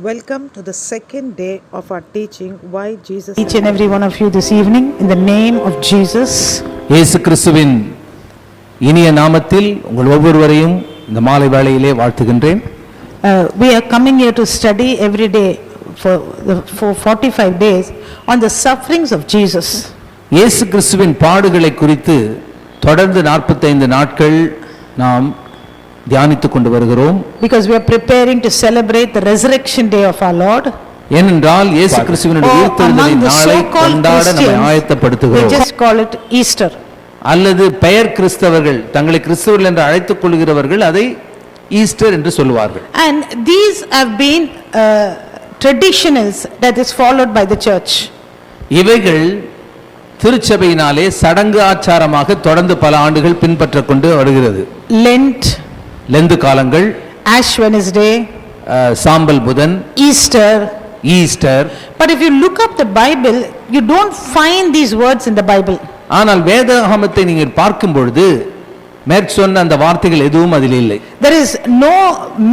Welcome to the second day of our teaching why Jesus Each and every one of you this evening in the name of Jesus. இயேசு கிறிஸ்துவின் இனிய நாமத்தில் உங்கள் ஒவ்வொருவரையும் இந்த மாலை வேளையிலே வாழ்த்துகின்றேன். We are coming here to study every day for 45 days on the sufferings of Jesus. இயேசு கிறிஸ்துவின் பாடுகளை குறித்து தொடர்ந்து 45 நாட்கள் நாம் தியானித்துக் கொண்டு வருகிறோம். Because we are preparing to celebrate the resurrection day of our Lord. ஏனென்றால் இயேசு கிறிஸ்துவினுடைய உயிர்த்தெழுதலின் நாளை கொண்டாட நம்மை ஆயத்தப்படுத்துகிறோம். We just call it Easter. அல்லது பெயர் கிறிஸ்தவர்கள் தங்களை கிறிஸ்தவர்கள் என்று அழைத்துக் கொள்கிறவர்கள் அதை ஈஸ்டர் என்று சொல்வார்கள். And these have been traditionals that is followed by the church. இவைகள் திருச்சபையினாலே சடங்கு ஆச்சாரமாக தொடர்ந்து பல ஆண்டுகள் பின்பற்றக் கொண்டு வருகிறது. லெந்து காலங்கள், ஆஷ் வெட்னஸ்டே, சாம்பல் புதன், Easter. But if you look up the Bible, you don't find these words in the Bible. ஆனால் வேதாகமத்தை நீங்கள் பார்க்கும் பொழுது மேற்சொன்ன அந்த வார்த்தைகள் எதுவும் அதில் இல்லை. There is no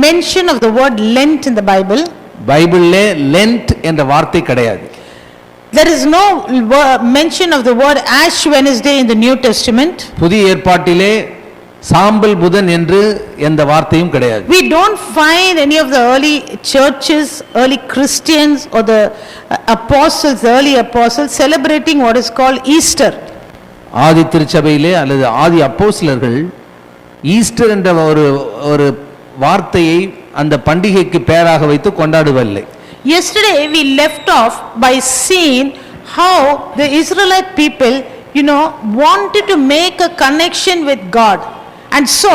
mention of the word Lent in the Bible. பைபிளிலே லென்ட் என்ற வார்த்தை கிடையாது. There is no mention of the word Ash Wednesday in the New Testament. புதிய ஏற்பாட்டிலே சாம்பல் புதன் என்று எந்த வார்த்தையும் கிடையாது. We don't find any of the early churches, early Christians or the apostles, early apostles celebrating what is called Easter. ஆதி திருச்சபையிலே அல்லது ஆதி அப்போஸ்தலர்கள் ஈஸ்டர் என்ற ஒரு வார்த்தையை அந்த பண்டிகைக்கு பெயராக வைத்து கொண்டாடுவதில்லை. Yesterday we left off by seeing how the Israelite people, wanted to make a connection with God. And so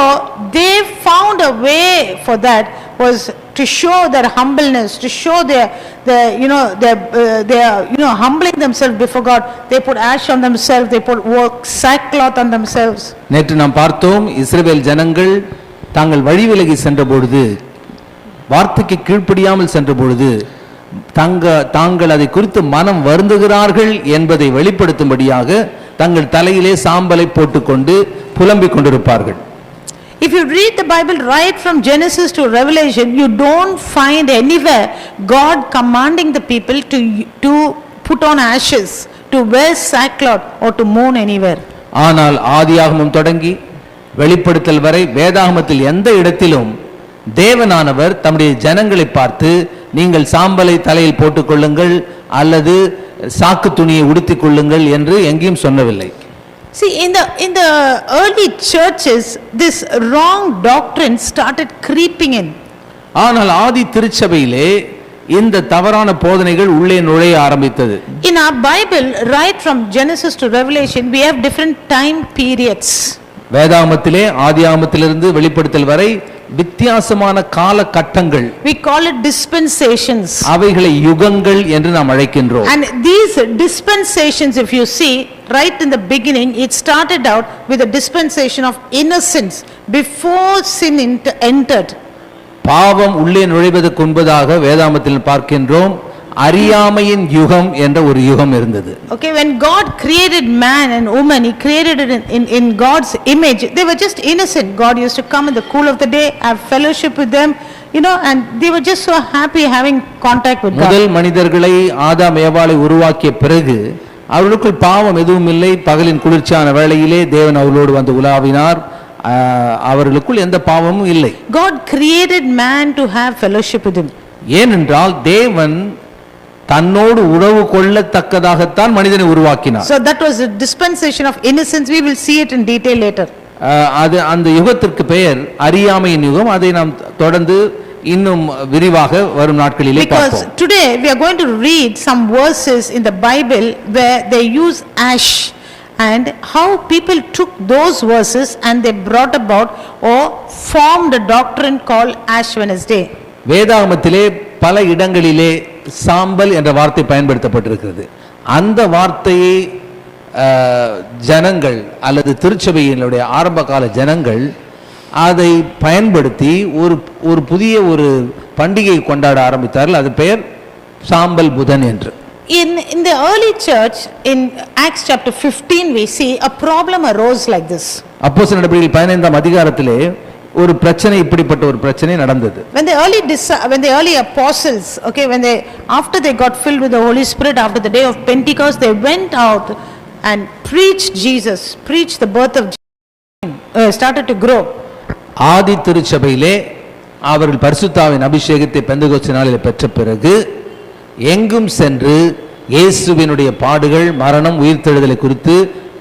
they found a way for that was to show their humbleness, to show their humbling themselves before God. They put ash on themselves, they put sackcloth on themselves. நேற்று நாம் பார்த்தோம், இஸ்ரவேல் ஜனங்கள் தாங்கள் வழி விலகி சென்ற பொழுது, வார்த்தைக்கு கீழ்ப்படியாமல் சென்ற பொழுது தாங்கள் அதை குறித்து மனம் வருந்துகிறார்கள் என்பதை வெளிப்படுத்தும்படியாக தங்கள் தலையிலே சாம்பலை போட்டுக்கொண்டு புலம்பிக் கொண்டிருப்பார்கள். If you read the Bible right from Genesis to Revelation, you don't find anywhere God commanding the people to put on ashes, to wear sackcloth or to mourn anywhere. ஆனால் ஆதியாகமம் தொடங்கி வெளிப்படுத்தல் வரை வேதாகமத்தில் எந்த இடத்திலும் தேவனானவர் தம்முடைய ஜனங்களை பார்த்து நீங்கள் சாம்பலை தலையில் போட்டுக் கொள்ளுங்கள் அல்லது சாக்கு துணியை உடுத்திக் கொள்ளுங்கள் என்று எங்கேயும் சொன்னவில்லை. See, in the early churches, this wrong doctrine started creeping in. ஆனால் ஆதி திருச்சபையிலே இந்த தவறான போதனைகள் உள்ளே நுழைய ஆரம்பித்தது. In our Bible, right from Genesis to Revelation, we have different time periods. வேதாகமத்திலே ஆதியாகமத்திலிருந்து வெளிப்படுத்தல் வரை வித்தியாசமான கால கட்டங்கள். We call it dispensations. அவைகளை யுகங்கள் என்று நாம் அழைக்கின்றோம். And these dispensations, if you see, right in the beginning, it started out with a dispensation of innocence before sin entered. பாவம் உள்ளே நுழைவதற்கு முன்பதாக வேதாகமத்தில் பார்க்கின்றோம், அறியாமையின் யுகம் என்ற ஒரு யுகம் இருந்தது. Okay, when God created man and woman, he created it in God's image. They were just innocent. God used to come in the cool of the day, have fellowship with them, and they were just so happy having contact with God. முதல் மனிதர்களை ஆதாம் ஏவாளை உருவாக்கிய பிறகு அவர்களுக்குள் பாவம் எதுவும் இல்லை. பகலின் குளிர்ச்சியான வேளையிலே தேவன் அவர்களோடு வந்து உலாவினார். அவர்களுக்குள் எந்த பாவமும் இல்லை. God created man to have fellowship with him. ஏனென்றால் தேவன் தன்னோடு உறவு கொள்ளத்தக்கதாகத்தான் மனிதனை உருவாக்கினார். So that was a dispensation of innocence. We will see it in detail later. அது அந்த யுகத்திற்கு பெயர் அறியாமையின் யுகம். அதை நாம் தொடர்ந்து இன்னும் விரிவாக வரும் நாட்களிலே பார்ப்போம். Because today we are going to read some verses in the Bible where they use ash and how people took those verses and they brought about or formed a doctrine called Ash Wednesday. வேதாகமத்திலே பல இடங்களிலே சாம்பல் என்ற வார்த்தை பயன்படுத்தப்பட்டிருக்கிறது. அந்த வார்த்தையை ஜனங்கள் அல்லது திருச்சபையினுடைய ஆரம்ப கால ஜனங்கள் அதை பயன்படுத்தி ஒரு புதிய ஒரு பண்டிகை கொண்டாட ஆரம்பித்தார்கள். அது பெயர் சாம்பல் புதன் என்று. In the early church, in Acts chapter 15, we see a problem arose like this. அப்போஸ்தலர் நடபடிகள் 15ஆம் அதிகாரத்திலே ஒரு பிரச்சனை, இப்படிப்பட்ட ஒரு பிரச்சனை நடந்தது. When the early apostles, okay, after they got filled with the Holy Spirit after the day of Pentecost, they went out and preached Jesus, preached the birth of Jesus, started to grow. ஆதி திருச்சபையிலே அவர்கள் பரிசுத்தாவின் அபிஷேகத்தை பெந்தெகோஸ்து நாளிலே பெற்ற பிறகு எங்கும் சென்று இயேசுவினுடைய பாடுகள், மரணம், உயிர்த்தெழுதலை குறித்து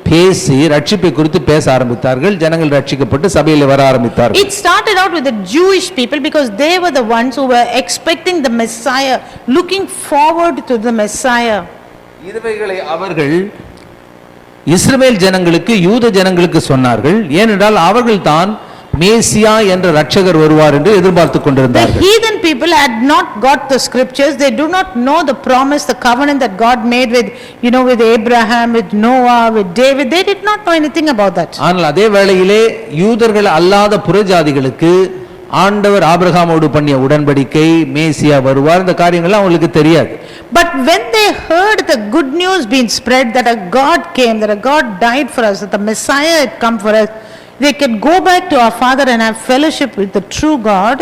பேசி ரட்சிப்பை குறித்து பேச ஆரம்பித்தார்கள். ஜனங்கள் ரட்சிக்கப்பட்டு சபையில் வர ஆரம்பித்தார்கள். It started out with the Jewish people because they were the ones who were expecting the Messiah, looking forward to the Messiah. இதுவைகளை அவர்கள் இஸ்ரவேல் ஜனங்களுக்கு, யூத ஜனங்களுக்கு சொன்னார்கள். ஏனென்றால் அவர்கள் தான் மேசியா என்ற ரட்சகர் வருவார் என்று எதிர்பார்த்துக் The கொண்டிருந்தார்கள். heathen people had not got the scriptures. They do not know the promise, the covenant that God made with, with Abraham, with Noah, with David. They did not know anything about that. ஆனால் அதே வேளையிலே யூதர்கள் அல்லாத புறஜாதிகளுக்கு ஆண்டவர் ஆபிரகாமோடு பண்ணிய உடன்படிக்கை, மேசியா வருவார், இந்த காரியங்கள் அவங்களுக்கு தெரியாது. But when they heard the good news being spread that a God came, that a God died for us, that the Messiah had come for us, they could go back to our Father and have fellowship with the true God.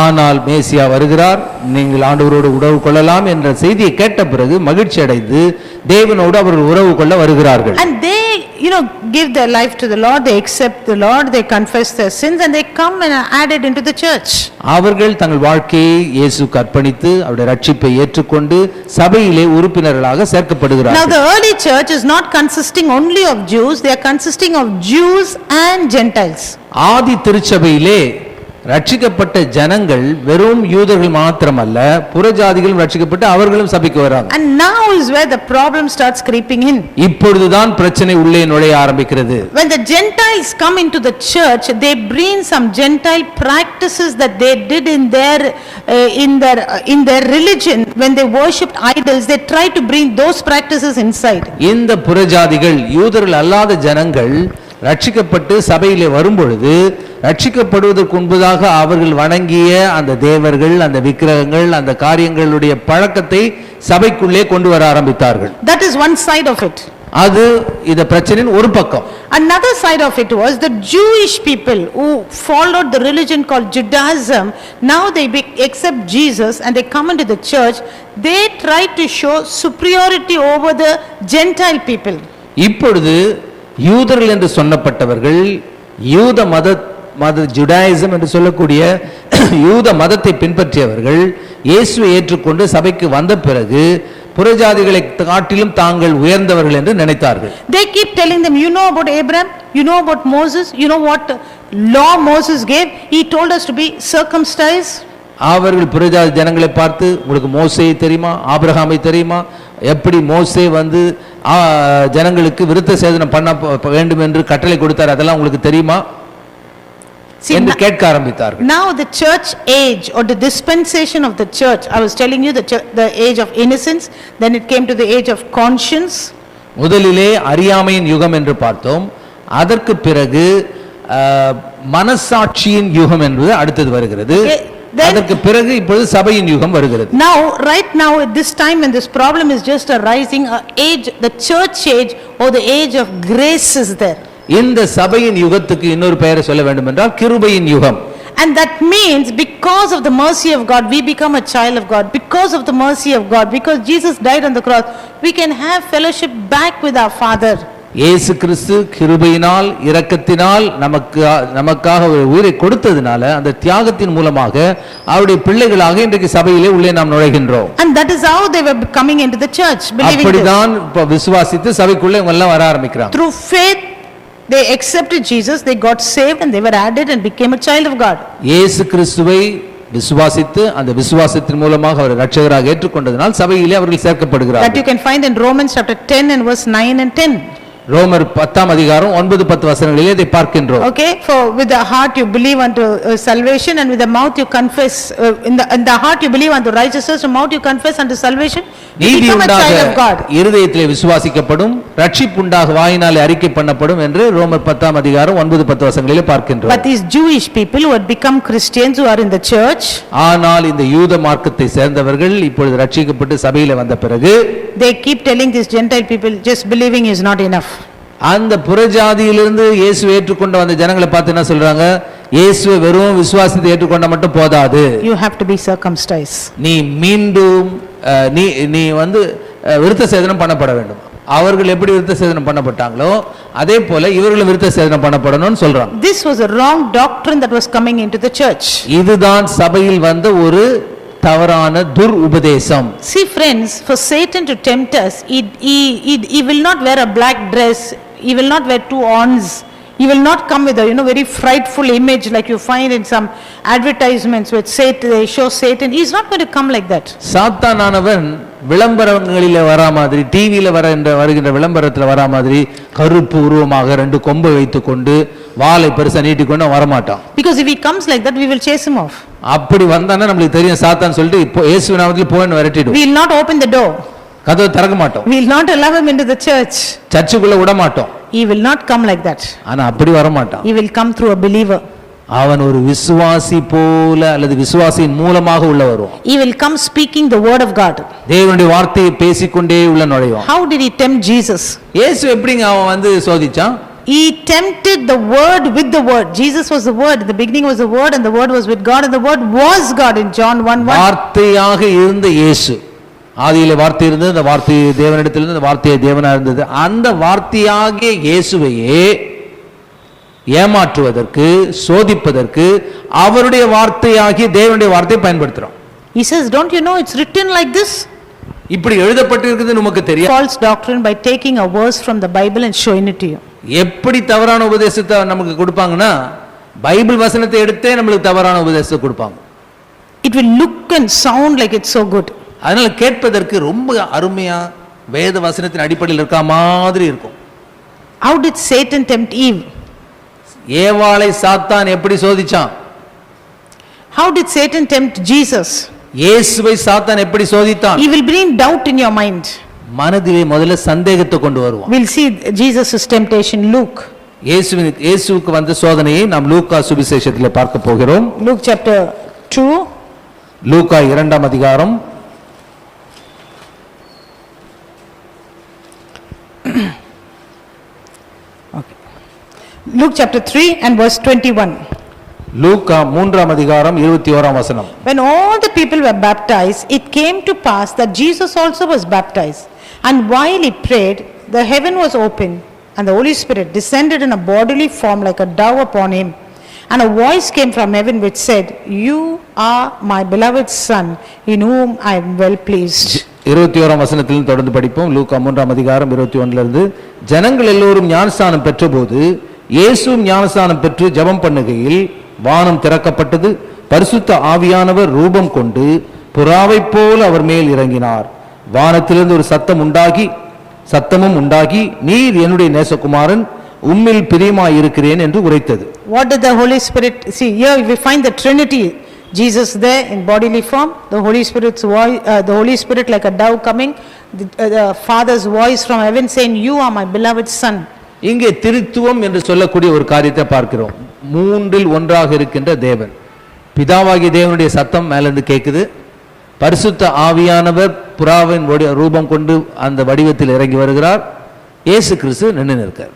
ஆனால் மேசியா வருகிறார், நீங்கள் ஆண்டவரோடு உறவு கொள்ளலாம் என்ற செய்தியை கேட்ட பிறகு மகிழ்ச்சி அடைந்து தேவனோடு அவர்கள் உறவு கொள்ள வருகிறார்கள். And they, give their life to the Lord, they accept the Lord, they confess their sins and they come and are added into the church. அவர்கள் தங்கள் வாழ்க்கையை இயேசுவுக்கு அர்ப்பணித்து அவருடைய ரட்சிப்பை ஏற்றுக்கொண்டு சபையிலே உறுப்பினர்களாக சேர்க்கப்படுகிறார்கள். Now the early church is not consisting only of Jews, they are consisting of Jews and Gentiles. ஆதி திருச்சபையிலே ரட்சிக்கப்பட்ட ஜனங்கள் வெறும் யூதர்கள் மாத்திரமல்ல, புறஜாதிகளும் ரட்சிக்கப்பட்டு அவர்களும் சபைக்கு வராங்க. And now is where the problem starts creeping in. இப்பொழுதுதான் பிரச்சனை உள்ளே நுழைய ஆரம்பிக்கிறது. When the Gentiles come into the church, they bring some Gentile practices that they did in their religion. When they worshipped idols, they try to bring those practices inside. இந்த புறஜாதிகள், யூதர்கள் அல்லாத ஜனங்கள் ரட்சிக்கப்பட்டு சபையிலே வரும்பொழுது ரட்சிக்கப்படுவதற்கு முன்பதாக அவர்கள் வணங்கிய அந்த தேவர்கள், அந்த விக்கிரகங்கள், அந்த காரியங்களுடைய பழக்கத்தை சபைக்குள்ளே கொண்டு வர ஆரம்பித்தார்கள். That is one side of it. அது இந்த பிரச்சனையின் ஒரு பக்கம். Another side of it was the Jewish people who followed the religion called Judaism. Now they accept Jesus and they come into the church. They try to show superiority over the Gentile people. இப்பொழுது யூதர்கள் என்று சொல்லப்பட்டவர்கள், யூத மத Judaism என்று சொல்லக்கூடிய யூத மதத்தை பின்பற்றியவர்கள் இயேசுவை ஏற்றுக்கொண்டு சபைக்கு வந்த பிறகு புறஜாதிகளை காட்டிலும் தாங்கள் உயர்ந்தவர்கள் என்று நினைத்தார்கள். They keep telling them, you know about Abraham, you know about Moses, you know what law Moses gave, he told us to be circumcised. அவர்கள் புறஜாதி ஜனங்களை பார்த்து, உங்களுக்கு மோசேயை தெரியுமா, ஆபிரகாமை தெரியுமா, எப்படி மோசே ஜனங்களுக்கு விருத்த சேதனம் பண்ண வேண்டும் என்று கட்டளை கொடுத்தார், அதெல்லாம் உங்களுக்கு தெரியுமா என்று கேட்க ஆரம்பித்தார்கள். Now the church age or the dispensation of the church, I was telling you the age of innocence, then it came to the age of conscience. முதலிலே அறியாமையின் யுகம் என்று பார்த்தோம், அதற்கு பிறகு மனசாட்சியின் யுகம் என்று அடுத்தது வருகிறது. அதற்கு பிறகு இப்பொழுது சபையின் யுகம் வருகிறது. Now right now at this time when this problem is just arising, age, the church age or the age of grace is there. இந்த சபையின் யுகத்துக்கு இன்னொரு பெயரை சொல்ல வேண்டும் என்றால் கிருபையின் யுகம். And that means because of the mercy of God we become a child of God. Because of the mercy of God, because Jesus died on the cross, we can have fellowship back with our Father. இயேசு கிறிஸ்து கிருபையினால், இரக்கத்தினால் நமக்காக ஒரு உயிரை கொடுத்ததினால அந்த தியாகத்தின் மூலமாக அவருடைய பிள்ளைகளாக இன்றைக்கு சபையிலே உள்ளே நாம் நுழைகின்றோம். And that is how they were coming into the church, believing this. அப்படிதான் விசுவாசித்து சபைக்குள்ளே இவங்க எல்லாம் வர ஆரம்பிக்கிறாங்க. Through faith they accepted Jesus, they got saved and they were added and became a child of God. இயேசு கிறிஸ்துவை விசுவாசித்து அந்த விசுவாசத்தின் மூலமாக அவர் இரட்சகராக ஏற்றுக்கொண்டதனால் சபையிலே அவர்கள் சேர்க்கப்படுகிறார்கள். That you can find in Romans chapter 10 and verse 9 and 10. ரோமர் 10 அதிகாரம் 9-10 வசனங்களிலே இதை பார்க்கின்றோம். Okay, for with the heart you believe unto salvation and with the mouth you confess, in the heart you believe unto righteousness, and mouth you confess unto salvation, you become a child of God. இருதயத்திலே விசுவாசிக்கப்படும், ரட்சிப்பு உண்டாக வாயினாலே அறிக்கை பண்ணப்படும் என்று ரோமர் 10 அதிகாரம் 9-10 வசனங்களிலே பார்க்கின்றோம். But these Jewish people who had become Christians who are in the church, ஆனால் இந்த யூத மார்க்கத்தை சேர்ந்தவர்கள் இப்பொழுது ரட்சிக்கப்பட்டு சபையிலே வந்த பிறகு they keep telling these Gentile people just believing is not enough. அந்த புறஜாதியிலிருந்து இயேசு ஏற்றுக்கொண்ட அந்த ஜனங்களை பார்த்து என்ன சொல்றாங்க, இயேசுவை வெறும் விசுவாசத்தை ஏற்றுக்கொண்ட மட்டும் போதாது, You have to be circumcised. நீ மீண்டும் நீ வந்து விருத்த சேதனம் பண்ணப்பட வேண்டும். அவர்கள் எப்படி விருத்த சேதனம் பண்ணப்பட்டாங்களோ அதே போல இவர்களும் விருத்த சேதனம் பண்ணப்படணும்னு சொல்றாங்க. This was a wrong doctrine that was coming into the church. இதுதான் சபையில் வந்த ஒரு தவறான துர் உபதேசம். See friends, for Satan to tempt us, he will not wear a black dress, he will not wear two horns, he will not come with a very frightful image like you find in some advertisements with Satan, they show Satan. He is not going to come like that. சாத்தானானவன் விளம்பரங்களில வரா மாதிரி, டிவியில வருகின்ற விளம்பரத்துல வரா மாதிரி கருப்பு உருவமாக ரெண்டு கொம்பை வைத்துக்கொண்டு வாளை பெருசா நீட்டிக்கொண்டு வரமாட்டான். Because if he comes like that, we will chase him off. அப்படி வந்தானே நம்மளுக்கு தெரியும் சாத்தான் சொல்லிட்டு இப்போ இயேசு நாமத்தில் போன்னு விரட்டிடுவோம். We will not open the door. கதவை திறக்க மாட்டோம். We will not allow him into the church. சர்ச்சுக்குள்ள விட மாட்டோம். He will not come like that. ஆனா அப்படி வர மாட்டான். He will come through a believer. அவன் ஒரு விசுவாசி போல அல்லது விசுவாசியின் மூலமாக உள்ள வருவான். He will come speaking the word of God. தேவனுடைய வார்த்தையை பேசிக்கொண்டே உள்ள நுழைவான். How did he tempt Jesus? இயேசு எப்படிங்க அவன் வந்து சோதிச்சான்? He tempted the word with the word. Jesus was the word. In the beginning was the word and the word was with God and the word was God in John 1:1. வார்த்தையாக இருந்த இயேசு, ஆதியிலே வார்த்தை இருந்தது, அந்த வார்த்தை தேவனிடத்திலிருந்து, அந்த வார்த்தையே தேவனா இருந்தது. அந்த வார்த்தையாகிய இயேசுவையே ஏமாற்றுவதற்கு, சோதிப்பதற்கு அவருடைய வார்த்தையாகிய தேவனுடைய வார்த்தையை பயன்படுத்துறோம். He says, don't you know it's written like this? இப்படி எழுதப்பட்டிருக்கிறது நமக்கு தெரியும். False doctrine by taking a verse from the Bible and showing it to you. எப்படி தவறான உபதேசத்தை நமக்கு கொடுப்பாங்கன்னா, பைபிள் வசனத்தை எடுத்தே நமக்கு தவறான உபதேசத்தை கொடுப்பாங்க. It will look and sound like it's so good. அதனால கேட்பதற்கு ரொம்ப அருமையா வேத வசனத்தின் அடிப்படையில் இருக்க மாதிரி இருக்கும். How did Satan tempt Eve? ஏவாளை சாத்தான் எப்படி சோதிச்சான்? How did Satan tempt Jesus? இயேசுவை சாத்தான் எப்படி சோதித்தான்? He will bring doubt in your mind. மனதிலே முதல்ல சந்தேகத்தை கொண்டு வருவான். We'll see Jesus' temptation. Luke. இயேசுவுக்கு வந்த சோதனையை நாம் லூக்கா சுவிசேஷத்திலே பார்க்க போகிறோம். Luke chapter 2. லூக்கா 2ஆம் அதிகாரம். Okay. Luke chapter 3 and verse 21. லூக்கா 3ஆம் அதிகாரம் 21ஆம் வசனம். When all the people were baptized, it came to pass that Jesus also was baptized. And while he prayed, the heaven was opened, and the Holy Spirit descended in a bodily form like a dove upon him. And a voice came from heaven which said, You are my beloved Son, in whom I am well pleased. 21ஆம் வசனத்திலிருந்து தொடர்ந்து படிப்போம். லூக்கா 3ஆம் அதிகாரம் 21லிருந்து. ஜனங்கள் எல்லோரும் ஞானஸ்நானம் பெற்றபோது இயேசுவும் ஞானஸ்நானம் பெற்று ஜெபம் பண்ணுகையில் வானம் திறக்கப்பட்டது. பரிசுத்த ஆவியானவர் ரூபம் கொண்டு புறாவைப் போல அவர் மேல் இறங்கினார். வானத்திலிருந்து ஒரு சத்தமும் உண்டாகி நீர் என்னுடைய நேசகுமாரன், உம்மில் பிரியமாய் இருக்கிறேன் என்று உரைத்தது. What did the Holy Spirit see? Here we find the Trinity. Jesus there in bodily form, the Holy Spirit's voice, the Holy Spirit like a dove coming, the Father's voice from heaven saying, You are my beloved Son. இங்கே திருத்துவம் என்று சொல்லக்கூடிய ஒரு காரியத்தை பார்க்கிறோம். மூன்றில் ஒன்றாக இருக்கின்ற தேவன், பிதாவாகிய தேவனுடைய சத்தம் மேலிருந்து கேட்குது. பரிசுத்த ஆவியானவர் புறாவின் ரூபம் கொண்டு அந்த வடிவத்தில் இறங்கி வருகிறார். இயேசு கிறிஸ்து நின்று நிற்கிறார்.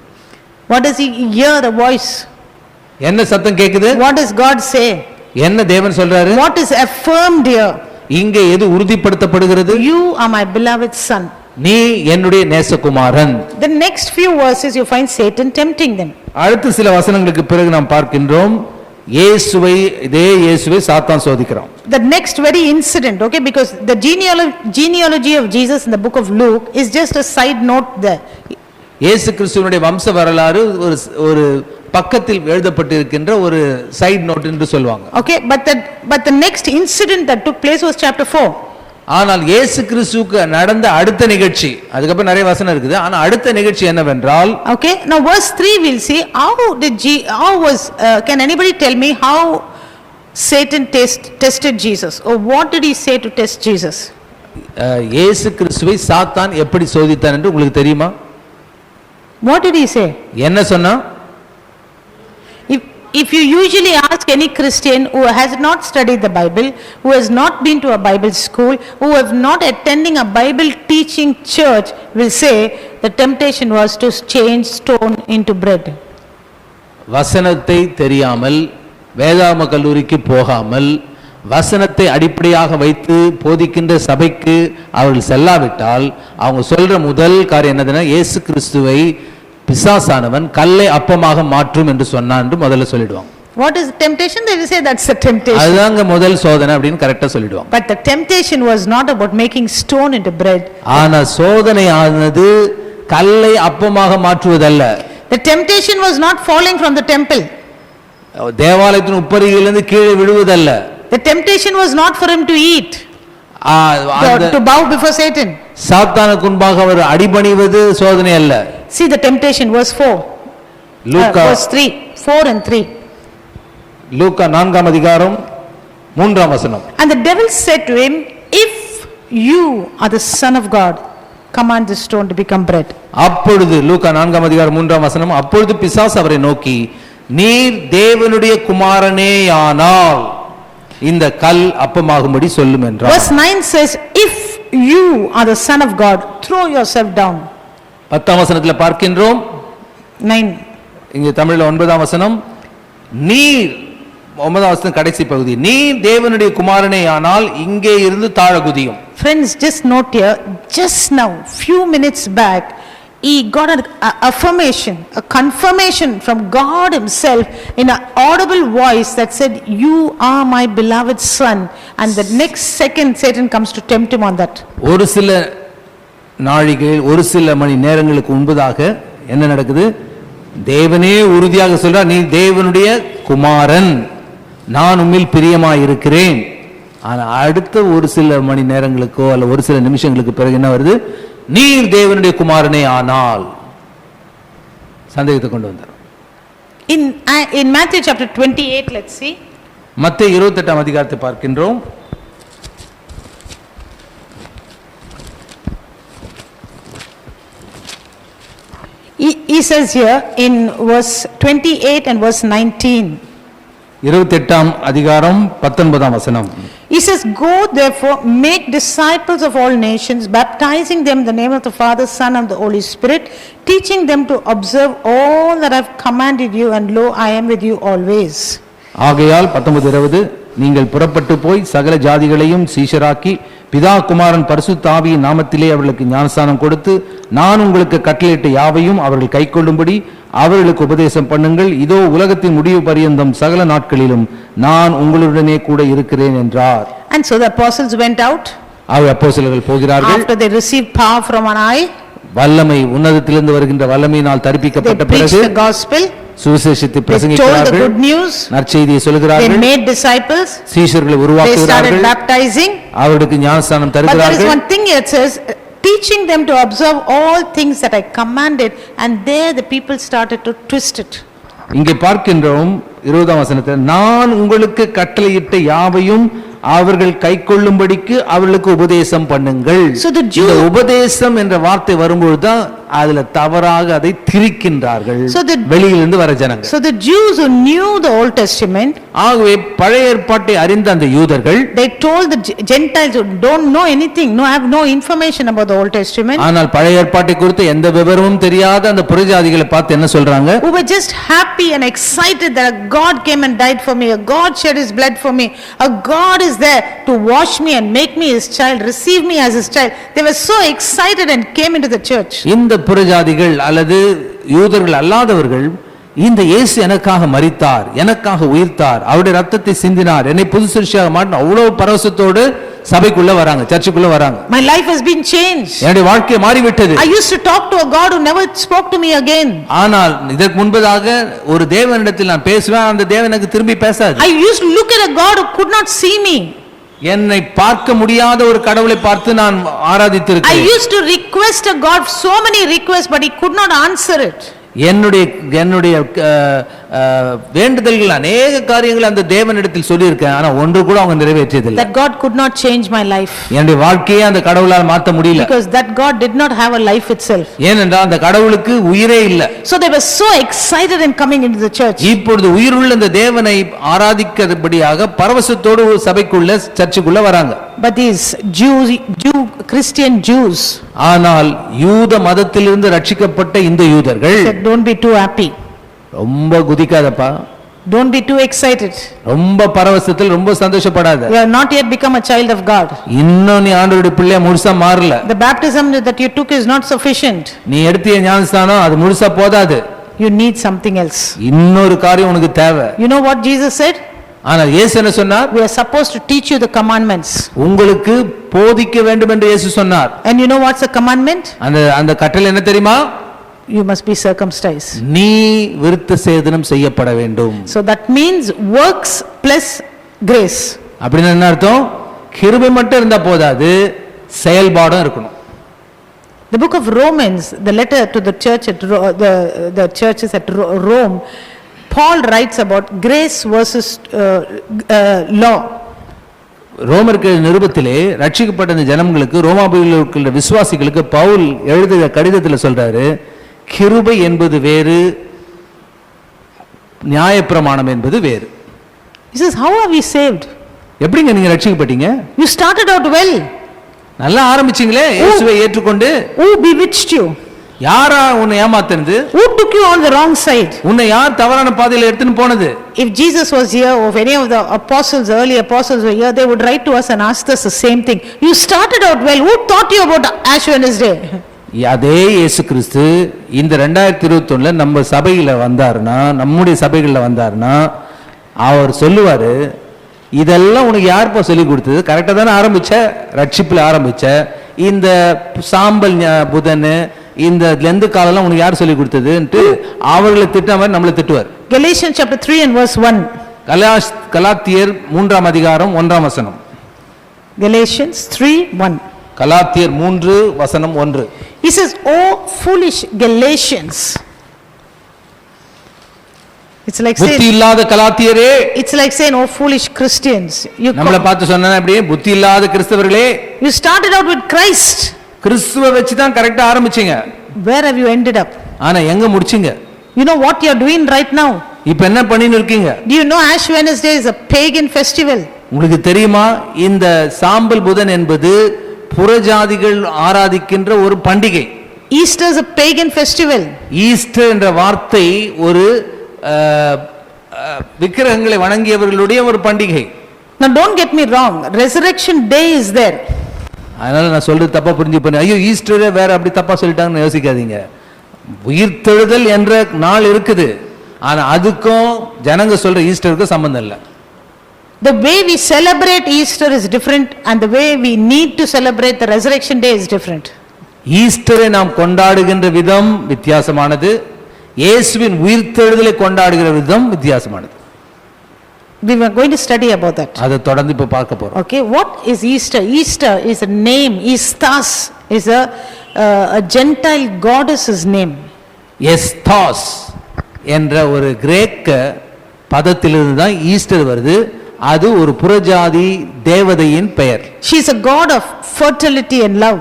What does he hear the voice? என்ன சத்தம் கேட்குது? What does God say? என்ன தேவன் சொல்றாரு? What is affirmed here? இங்கே எது உறுதிப்படுத்தப்படுகிறது? You are my beloved Son. நீ என்னுடைய நேசகுமாரன். The next few verses you find Satan tempting them. அடுத்த சில வசனங்களுக்கு பிறகு நாம் பார்க்கின்றோம் இதே இயேசுவை சாத்தான் சோதிக்கிறான். The next very incident, okay, because the genealogy of Jesus in the book of Luke is just a side note there. இயேசு கிறிஸ்துவினுடைய வம்ச வரலாறு ஒரு பக்கத்தில் எழுதப்பட்டிருக்கின்ற ஒரு சைடு நோட் என்று சொல்வாங்க. Okay, but the next incident that took place was chapter 4. ஆனால் இயேசு கிறிஸ்துவுக்கு நடந்த அடுத்த நிகழ்ச்சி, அதுக்கப்புறம் நிறைய வசனம் இருக்குது, ஆனா அடுத்த நிகழ்ச்சி என்னவென்றால், okay, now verse 3 we'll see can anybody tell me how Satan tested Jesus, or what did he say to test Jesus? இயேசு கிறிஸ்துவை சாத்தான் எப்படி சோதித்தான் என்று உங்களுக்கு தெரியுமா? What did he say? என்ன சொன்னா? If you usually ask any Christian who has not studied the Bible, who has not been to a Bible school, who have not attending a Bible teaching church, will say the temptation was to change stone into bread. வசனத்தை தெரியாமல் வேதாகம கல்லூரிக்கு போகாமல் வசனத்தை அடிப்படையாக வைத்து போதிக்கின்ற சபைக்கு அவர்கள் செல்லாவிட்டால் அவங்க சொல்ற முதல் காரியம் என்னதுன்னா, இயேசு கிறிஸ்துவை பிசாசானவன் கல்லை அப்பமாக மாற்றும் என்று சொன்னான் என்று முதல்ல சொல்லிடுவாங்க. What is the temptation? They will say that's the temptation. அதுதாங்க முதல் சோதனை அப்படின்னு கரெக்டா சொல்லிடுவாங்க. But the temptation was not about making stone into bread. ஆனா சோதனை ஆனது கல்லை அப்பமாக மாற்றுவதல்ல. The temptation was not falling from the temple. தேவாலயத்தின் உப்பரியிலிருந்து கீழே விழுவதல்ல. The temptation was not for him to eat, to bow before Satan. சாத்தானுக்கு முன்பாக அவர் அடிபணிவது சோதனை அல்ல. See the temptation, verse 4. Verse 3, 4 and 3. லூக்கா 4ஆம் அதிகாரம் 3ஆம் வசனம். And the devil said to him, if you are the son of God, command this stone to become bread. அப்பொழுது லூக்கா 4ஆம் அதிகாரம் 3ஆம் வசனம், அப்பொழுது பிசாசு அவரை நோக்கி, நீர் தேவனுடைய குமாரனேயானால் இந்த கல் அப்பமாகும்படி சொல்லும் என்றார். Verse 9 says, if you are the son of God, throw yourself down. 10ஆம் வசனத்தில் பார்க்கின்றோம். 9. இங்கே தமிழில் 9ஆம் வசனம், நீர் 9ஆம் வசனம் கடைசி பகுதி, நீர் தேவனுடைய குமாரனேயானால் இங்கே இருந்து தாழ குதியும். Friends, just note here, just now, few minutes back, he got an affirmation, a confirmation from God himself in an audible voice that said, you are my beloved son. And the next second Satan comes to tempt him on that. ஒரு சில நாழிகை, ஒரு சில மணி நேரங்களுக்கு முன்பதாக என்ன நடக்குது? தேவனே உறுதியாக சொல்றார், நீ தேவனுடைய குமாரன், நான் உம்மில் பிரியமாய் இருக்கிறேன். ஆனா அடுத்த ஒரு சில மணி நேரங்களுக்கோ அல்ல ஒரு சில நிமிஷங்களுக்கு பிறகு என்ன வருது? நீர் தேவனுடைய குமாரனே ஆனால் சந்தேகத்தை கொண்டு வந்தார். In Matthew chapter 28, let's see. மத்தேயு 28ஆம் அதிகாரத்தை பார்க்கின்றோம். He says here in verse 28 and verse 19. 28ஆம் அதிகாரம் 19ஆம் வசனம். He says, go therefore, make disciples of all nations, baptizing them in the name of the Father, Son and the Holy Spirit, teaching them to observe all that I have commanded you, and lo, I am with you always. ஆகையால் 19:20, நீங்கள் புறப்பட்டு போய் சகல ஜாதிகளையும் சீஷராக்கி பிதா குமாரன் பரிசுத்த ஆவியின் நாமத்திலே அவர்களுக்கு ஞானஸ்நானம் கொடுத்து நான் உங்களுக்கு கட்டளையிட்ட யாவையும் அவர்கள் கைக்கொள்ளும்படி அவர்களுக்கு உபதேசம் பண்ணுங்கள். இதோ உலகத்தின் முடிவு பரியந்தம் சகல நாட்களிலும் நான் உங்களுடனே கூட இருக்கிறேன் என்றார். And so the apostles went out. அப்போஸ்தலர்கள் போகிறார்கள். After they received power from on high, வல்லமை உன்னதத்திலிருந்து வருகின்ற வல்லமையினால் they தரிப்பிக்கப்பட்ட preached பிறகு the gospel. சுவிசேஷத்தை They told the பிரசங்கிக்கிறார்கள். good news. நற்செய்தியை They சொல்கிறார்கள். made disciples. சீஷர்களை They started உருவாக்குகிறார்கள். baptizing. அவர்களுக்கு ஞானஸ்நானம் But there is தருகிறார்கள். one thing here, it says, teaching them to observe all things that I commanded, and there the people started to twist it. இங்கே பார்க்கின்றோம் 20ஆம் வசனத்தில், நான் உங்களுக்கு கட்டளையிட்ட யாவையும் அவர்கள் கைக்கொள்ளும்படிக்கு அவர்களுக்கு உபதேசம் பண்ணுங்கள். So the Jew- இந்த உபதேசம் என்ற வார்த்தை வரும்பொழுதுதான் அதுல தவறாக அதை திரிக்கின்றார்கள் So the- வெளியிலிருந்து வர ஜனங்கள். So the Jews who knew the Old Testament, ஆகவே பழைய ஏற்பாட்டை அறிந்த அந்த யூதர்கள், they told the Gentiles who don't know anything, no have no information about the Old Testament, ஆனால் பழைய ஏற்பாட்டை குறித்து எந்த விவரமும் தெரியாத அந்த புறஜாதிகளை பார்த்து என்ன சொல்றாங்க? who were just happy and excited that a God came and died for me, a God shed his blood for me, a God is there to wash me and make me his child, receive me as his child. They were so excited and came into the church. இந்த புறஜாதிகள் அல்லது யூதர்கள் அல்லாதவர்கள், இந்த இயேசு எனக்காக மரித்தார், எனக்காக உயிர்த்தார், அவருடைய ரத்தத்தை சிந்தினார், என்னை புது சிருஷ்டியாக மாற்றினார், அவ்வளவு பரவசத்தோடு சபைக்குள்ள வராங்க, சர்ச்சுக்குள்ள வராங்க. My life has been changed. என்னுடைய வாழ்க்கை மாறிவிட்டது. I used to talk to a God who never spoke to me again. ஆனால் இதற்கு முன்பதாக ஒரு தேவனிடத்தில் நான் பேசுவேன், அந்த தேவன் எனக்கு திரும்பி பேசாது. I used to look at a God who could not see me. என்னை பார்க்க முடியாத ஒரு கடவுளை பார்த்து நான் I ஆராதித்திருக்கிறேன். used to request a God so many requests, but he could not answer it. என்னுடைய வேண்டுதல்கள் அநேக காரியங்கள் அந்த தேவனிடத்தில் சொல்லியிருக்கேன், ஆனா ஒன்று கூட அவங்க நிறைவேற்றியதில்லை. That God could not change my life. என்னுடைய வாழ்க்கையை அந்த கடவுளால் மாற்ற முடியல. Because that God did not have a life itself. ஏனென்றால் அந்த கடவுளுக்கு உயிரே இல்லை. So they were so excited in coming into the church. இப்பொழுது உயிருள்ள இந்த தேவனை ஆராதிக்கிறபடியாக பரவசத்தோடு சபைக்குள்ள சர்ச்சுக்குள்ள வராங்க. But these Christian Jews ஆனால் யூத மதத்திலிருந்து ரட்சிக்கப்பட்ட இந்த யூதர்கள் said, don't be too happy. ரொம்ப குதிக்காதப்பா, Don't be too excited. ரொம்ப பரவசத்தில் ரொம்ப சந்தோஷப்படாத. You have not yet become a child of God. இன்னும் நீ ஆண்டவருடைய பிள்ளையா முழுசா மாறல. The baptism that you took is not sufficient. நீ எடுத்த ஞானஸ்நானம் அது முழுசா போதாது. You need something else. இன்னொரு காரியம் உனக்கு தேவை. You know what Jesus said? ஆனால் இயேசு என்ன சொன்னார்? We are supposed to teach you the commandments. உங்களுக்கு போதிக்க வேண்டும் என்று இயேசு சொன்னார். And you know what's the commandment? அந்த கட்டளை என்ன தெரியுமா? You must be circumcised. நீ விருத்த சேதனம் செய்யப்பட வேண்டும். So that means works plus grace. அப்படின்னா என்ன அர்த்தம்? கிருபை மட்டும் இருந்தா போதாது, செயல்பாடும் இருக்கணும். The book of Romans, the letter to the church at the churches at Rome, Paul writes about grace versus law. ரோமருக்கு நிருபத்திலே ரட்சிக்கப்பட்ட இந்த ஜனங்களுக்கு, ரோமாபுரியில் இருக்கிற விசுவாசிகளுக்கு பவுல் எழுதிய கடிதத்தில் சொல்றாரு, கிருபை என்பது வேறு, நியாயப்பிரமாணம் என்பது வேறு. He says, how are we saved? எப்படிங்க நீங்க ரட்சிக்கப்பட்டீங்க? You started out well. நல்லா ஆரம்பிச்சீங்களே இயேசுவை ஏற்றுக்கொண்டு. Who bewitched you? யாரா உன்னை ஏமாத்துனது? Who took you on the wrong side? உன்னை யார் தவறான பாதையில எடுத்துன்னு போனது? If Jesus was here, or if any of the apostles, early apostles were here, they would write to us and ask us the same thing. You started out well. Who taught you about Ash Wednesday? அதே இயேசு கிறிஸ்து இந்த 2021ல நம்ம சபையில வந்தாருன்னா, நம்முடைய சபைகள்ல வந்தாருன்னா, அவர் சொல்லுவாரு, இதெல்லாம் உனக்கு யார்ப்பா சொல்லி கொடுத்தது? கரெக்டா தானே ஆரம்பிச்ச, ரட்சிப்புல ஆரம்பிச்ச, இந்த சாம்பல் புதன் இந்த லெந்து காலம் உனக்கு யார் சொல்லி கொடுத்ததுன்ட்டு அவர்களை திட்ட மாதிரி நம்மளை திட்டுவார். Galatians chapter 3 and verse 1. கலாத்தியர் 3ஆம் அதிகாரம் 1ஆம் வசனம். Galatians 3:1. கலாத்தியர் 3 வசனம் 1. He says, "Oh foolish Galatians." It's like saying, புத்தி இல்லாத கலாத்தியரே. It's like saying, "Oh foolish Christians." நம்மளை பார்த்து சொன்னா அப்படியே, புத்தி இல்லாத கிறிஸ்தவர்களே. You started out with Christ. கிறிஸ்துவை வச்சு தான் கரெக்டா ஆரம்பிச்சீங்க. Where have you ended up? ஆனா எங்க முடிச்சீங்க? You know what you are doing right now? இப்போ என்ன பண்ணிட்டு இருக்கீங்க? Do you know Ash Wednesday is a pagan festival? உங்களுக்கு தெரியுமா இந்த சாம்பல் புதன் என்பது புறஜாதிகள் ஆராதிக்கின்ற ஒரு பண்டிகை. Easter is a pagan festival. Easter என்ற வார்த்தை ஒரு விக்கிரகங்களை வணங்கியவர்களுடைய ஒரு பண்டிகை. Now don't get me wrong, resurrection day is there. அதனால நான் சொல்றது தப்பா புரிஞ்சு பண்ணி, ஐயோ ஈஸ்டரே வேற அப்படி தப்பா சொல்லிட்டாங்கன்னு யோசிக்காதீங்க. உயிர்த்தெழுதல் என்ற நாள் இருக்குது, ஆனா அதுக்கும் ஜனங்க சொல்ற ஈஸ்டருக்கும் சம்பந்தம் இல்லை. The way we celebrate Easter is different, and the way we need to celebrate the resurrection day is different. ஈஸ்டரை நாம் கொண்டாடுகின்ற விதம் வித்தியாசமானது, இயேசுவின் உயிர்த்தெழுதலை கொண்டாடுகிற விதம் வித்தியாசமானது. We were going to study about that. அதை தொடர்ந்து இப்ப பார்க்க போறோம். Okay, what is Easter? Easter is a name. Eastas is a Gentile goddess's name. எஸ்தாஸ் என்ற ஒரு கிரேக்க பதத்திலிருந்து தான் ஈஸ்டர் வருது. அது ஒரு புறஜாதி தேவதையின் பெயர். She is a god of fertility and love.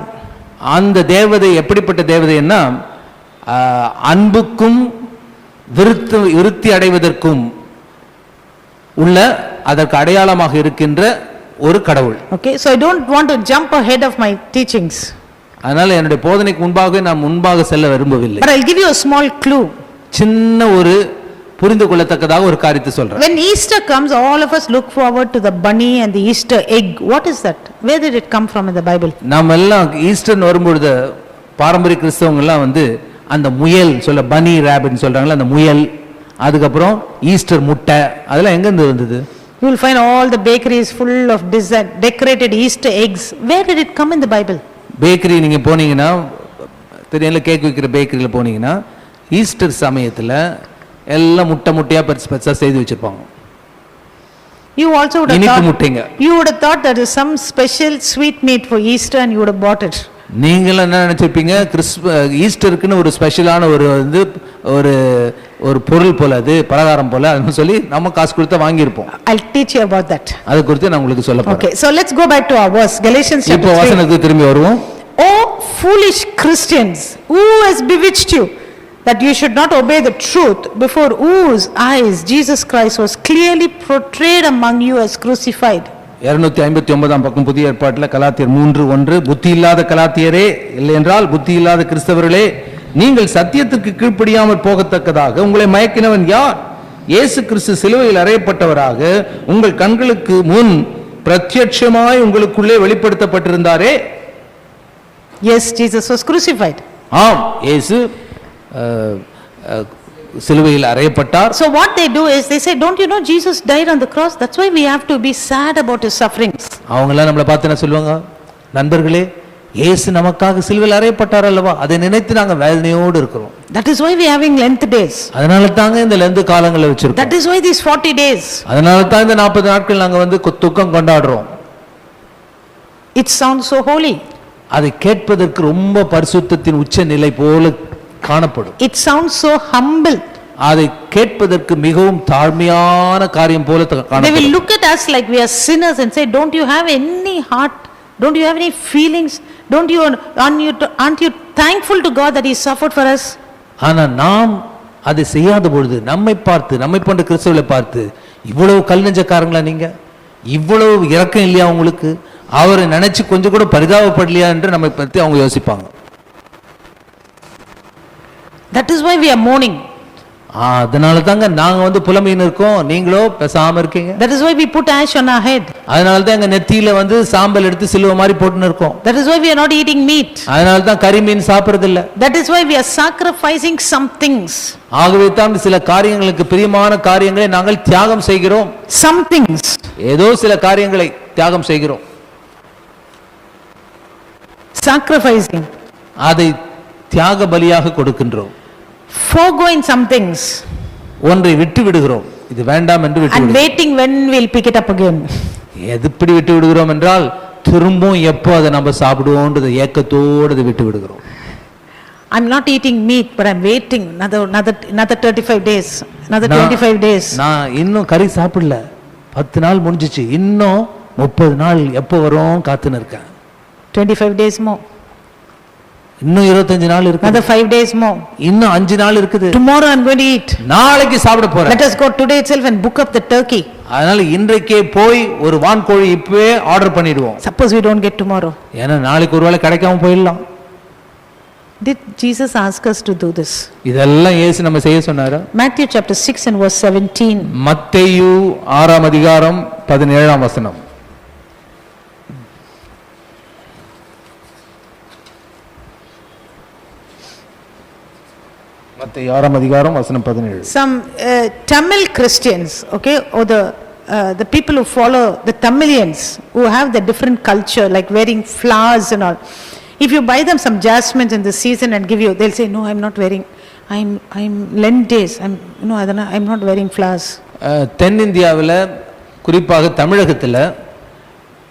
அந்த தேவதை எப்படிப்பட்ட தேவதைன்னா, அன்புக்கும் விருத்தி அடைவதற்கும் உள்ள அதற்கு அடையாளமாக இருக்கின்ற ஒரு கடவுள். Okay, so I don't want to jump ahead of my teachings. அதனால என்னுடைய போதனைக்கு முன்பாக நான் முன்பாக செல்ல விரும்பவில்லை. But I'll give you a small clue. சின்ன ஒரு புரிந்து கொள்ளத்தக்கதாக ஒரு காரியத்தை சொல்றேன். When Easter comes, all of us look forward to the bunny and the Easter egg. What is that? Where did it come from in the Bible? நாம எல்லாம் Easter வரும்பொழுது பாரம்பரிய கிறிஸ்தவங்க எல்லாம் வந்து அந்த முயல் சொல்ல பனி ராபிட் சொல்றாங்களா, அந்த முயல், அதுக்கப்புறம் ஈஸ்டர் முட்டை, அதெல்லாம் எங்க இருந்து வந்தது? You will find all the bakeries full of decorated Easter eggs. Where did it come in the Bible? Bakery நீங்க போனீங்கன்னா, தெரியல, கேக் விற்கிற பேக்கரியில போனீங்கன்னா ஈஸ்டர் சமயத்துல எல்லாம் முட்டையா பெருசா செய்து வச்சிருப்பாங்க. You also would இனிப்பு have முட்டைங்க. you would have thought there is some special sweet meat for Easter and you would have bought it. நீங்கள் என்ன நினைச்சிருப்பீங்க, ஈஸ்டருக்குன்னு ஒரு ஸ்பெஷலான ஒரு வந்து ஒரு ஒரு பொருள் போல, அது பலகாரம் போல அதுன்னு சொல்லி நம்ம காசு கொடுத்து வாங்கியிருப்போம். I'll teach you about that. அது குறித்து நான் உங்களுக்கு சொல்ல போறேன். Okay, so let's go back to our verse, Galatians chapter 3. இப்போ வசனத்துக்கு திரும்பி வருவோம். Oh foolish Christians, who has bewitched you that you should not obey the truth, before whose eyes Jesus Christ was clearly portrayed among you as crucified? 259 பக்கம் புதிய ஏற்பாட்டில் கலாத்தியர் 3:1, புத்தி இல்லாத கலாத்தியரே, இல்லை என்றால் புத்தி இல்லாத கிறிஸ்தவர்களே, நீங்கள் சத்தியத்திற்கு கீழ்ப்படியாமல் போகத்தக்கதாக உங்களை மயக்கினவன் யார்? இயேசு கிறிஸ்து சிலுவையில் அறையப்பட்டவராக உங்கள் கண்களுக்கு முன் பிரத்யட்சமாய் உங்களுக்குள்ளே வெளிப்படுத்தப்பட்டிருந்தாரே. Yes, Jesus was crucified. ஆம், இயேசு சிலுவையில் அறையப்பட்டார். So what they do is they say, don't you know Jesus died on the cross? That's why we have to be sad about his sufferings. அவங்களாம் நம்மளை பார்த்து என்ன சொல்லுவாங்க? நண்பர்களே, இயேசு நமக்காக சிலுவையில் அறையப்பட்டார் அல்லவா, அதை நினைத்து நாங்க வேதனையோடு இருக்கிறோம். That is why we are having Lent days. அதனால தாங்க இந்த லெந்து காலங்களை வச்சிருக்கோம். That is why these 40 days. அதனால தான் இந்த 40 நாட்கள் நாங்க வந்து துக்கம் கொண்டாடுறோம். It sounds so holy. அதை கேட்பதற்கு ரொம்ப பரிசுத்தத்தின் உச்ச நிலை போல காணப்படும். It sounds so humble. அதை கேட்பதற்கு மிகவும் தாழ்மையான காரியம் போல They will காணப்படும். look at us like we are sinners and say, don't you have any heart? Don't you have any feelings? Aren't you thankful to God that he suffered for us? ஆனா நாம் அதை செய்யாத பொழுது நம்மை பார்த்து, நம்மை போன்ற கிறிஸ்தவர்களை பார்த்து, இவ்வளவு கல் நெஞ்சக்காரங்களா நீங்க, இவ்வளவு இரக்கம் இல்லையா உங்களுக்கு, அவரை நினைச்சு கொஞ்சம் கூட பரிதாபப்படலையா என்று நம்மை பற்றி அவங்க யோசிப்பாங்க. That is why we are mourning. அதனால தாங்க நாங்க வந்து புலமையின் இருக்கோம், நீங்களோ பேசாம இருக்கீங்க. That is why we put ash on our head. அதனால தான் எங்க நெத்தியில வந்து சாம்பல் எடுத்து சிலுவை மாதிரி போட்டுன்னு இருக்கோம். That is why we are not eating meat. அதனால தான் கறி மீன் சாப்பிடுறது இல்ல. That is why we are sacrificing some things. ஆகவே தான் சில காரியங்களுக்கு பிரியமான காரியங்களை நாங்கள் தியாகம் செய்கிறோம். Some things. ஏதோ சில காரியங்களை தியாகம் செய்கிறோம். Sacrificing. அதை தியாக பலியாக கொடுக்கின்றோம். Foregoing some things. ஒன்றை விட்டு விடுகிறோம், இது வேண்டாம் என்று விட்டு And விடுகிறோம். waiting when we'll pick it up again. எதுப்படி விட்டு விடுகிறோம் என்றால் திரும்பவும் எப்போ அதை நம்ம சாப்பிடுவோம்ன்றது ஏக்கத்தோடு அதை விட்டு விடுகிறோம். I'm not eating meat, but I'm waiting another 35 days, another 25 days. நான் இன்னும் கறி சாப்பிடல, 10 நாள் முடிஞ்சிச்சு, இன்னும் 30 நாள் எப்போ வரும் காத்துன்னு இருக்கேன். 25 days more. இன்னும் 25 நாள் இருக்கு. Another 5 days more. இன்னும் 5 நாள் இருக்குது. Tomorrow I'm going to eat. நாளைக்கு சாப்பிட போறேன். Let us go today itself and book up the turkey. அதனால இன்றைக்கே போய் ஒரு வான்கோழி இப்பவே ஆர்டர் பண்ணிடுவோம். Suppose we don't get tomorrow. ஏன்னா நாளைக்கு ஒருவேளை கிடைக்காம போயிடலாம். Did Jesus ask us to do this? இதெல்லாம் இயேசு நம்ம செய்ய சொன்னாரா? Matthew chapter 6 and verse 17. மத்தேயு 6ஆம் அதிகாரம் 17ஆம் வசனம். மத்தேயு 6ஆம் அதிகாரம் வசனம் 17. Some Tamil Christians, okay, or the people who follow the Tamilians who have the different culture like wearing flowers and all. If you buy them some jasmines in the season and give you, they'll say, no, I'm not wearing, I'm Lent days, I'm not wearing flowers. தென்னிந்தியாவில் குறிப்பாக தமிழகத்தில்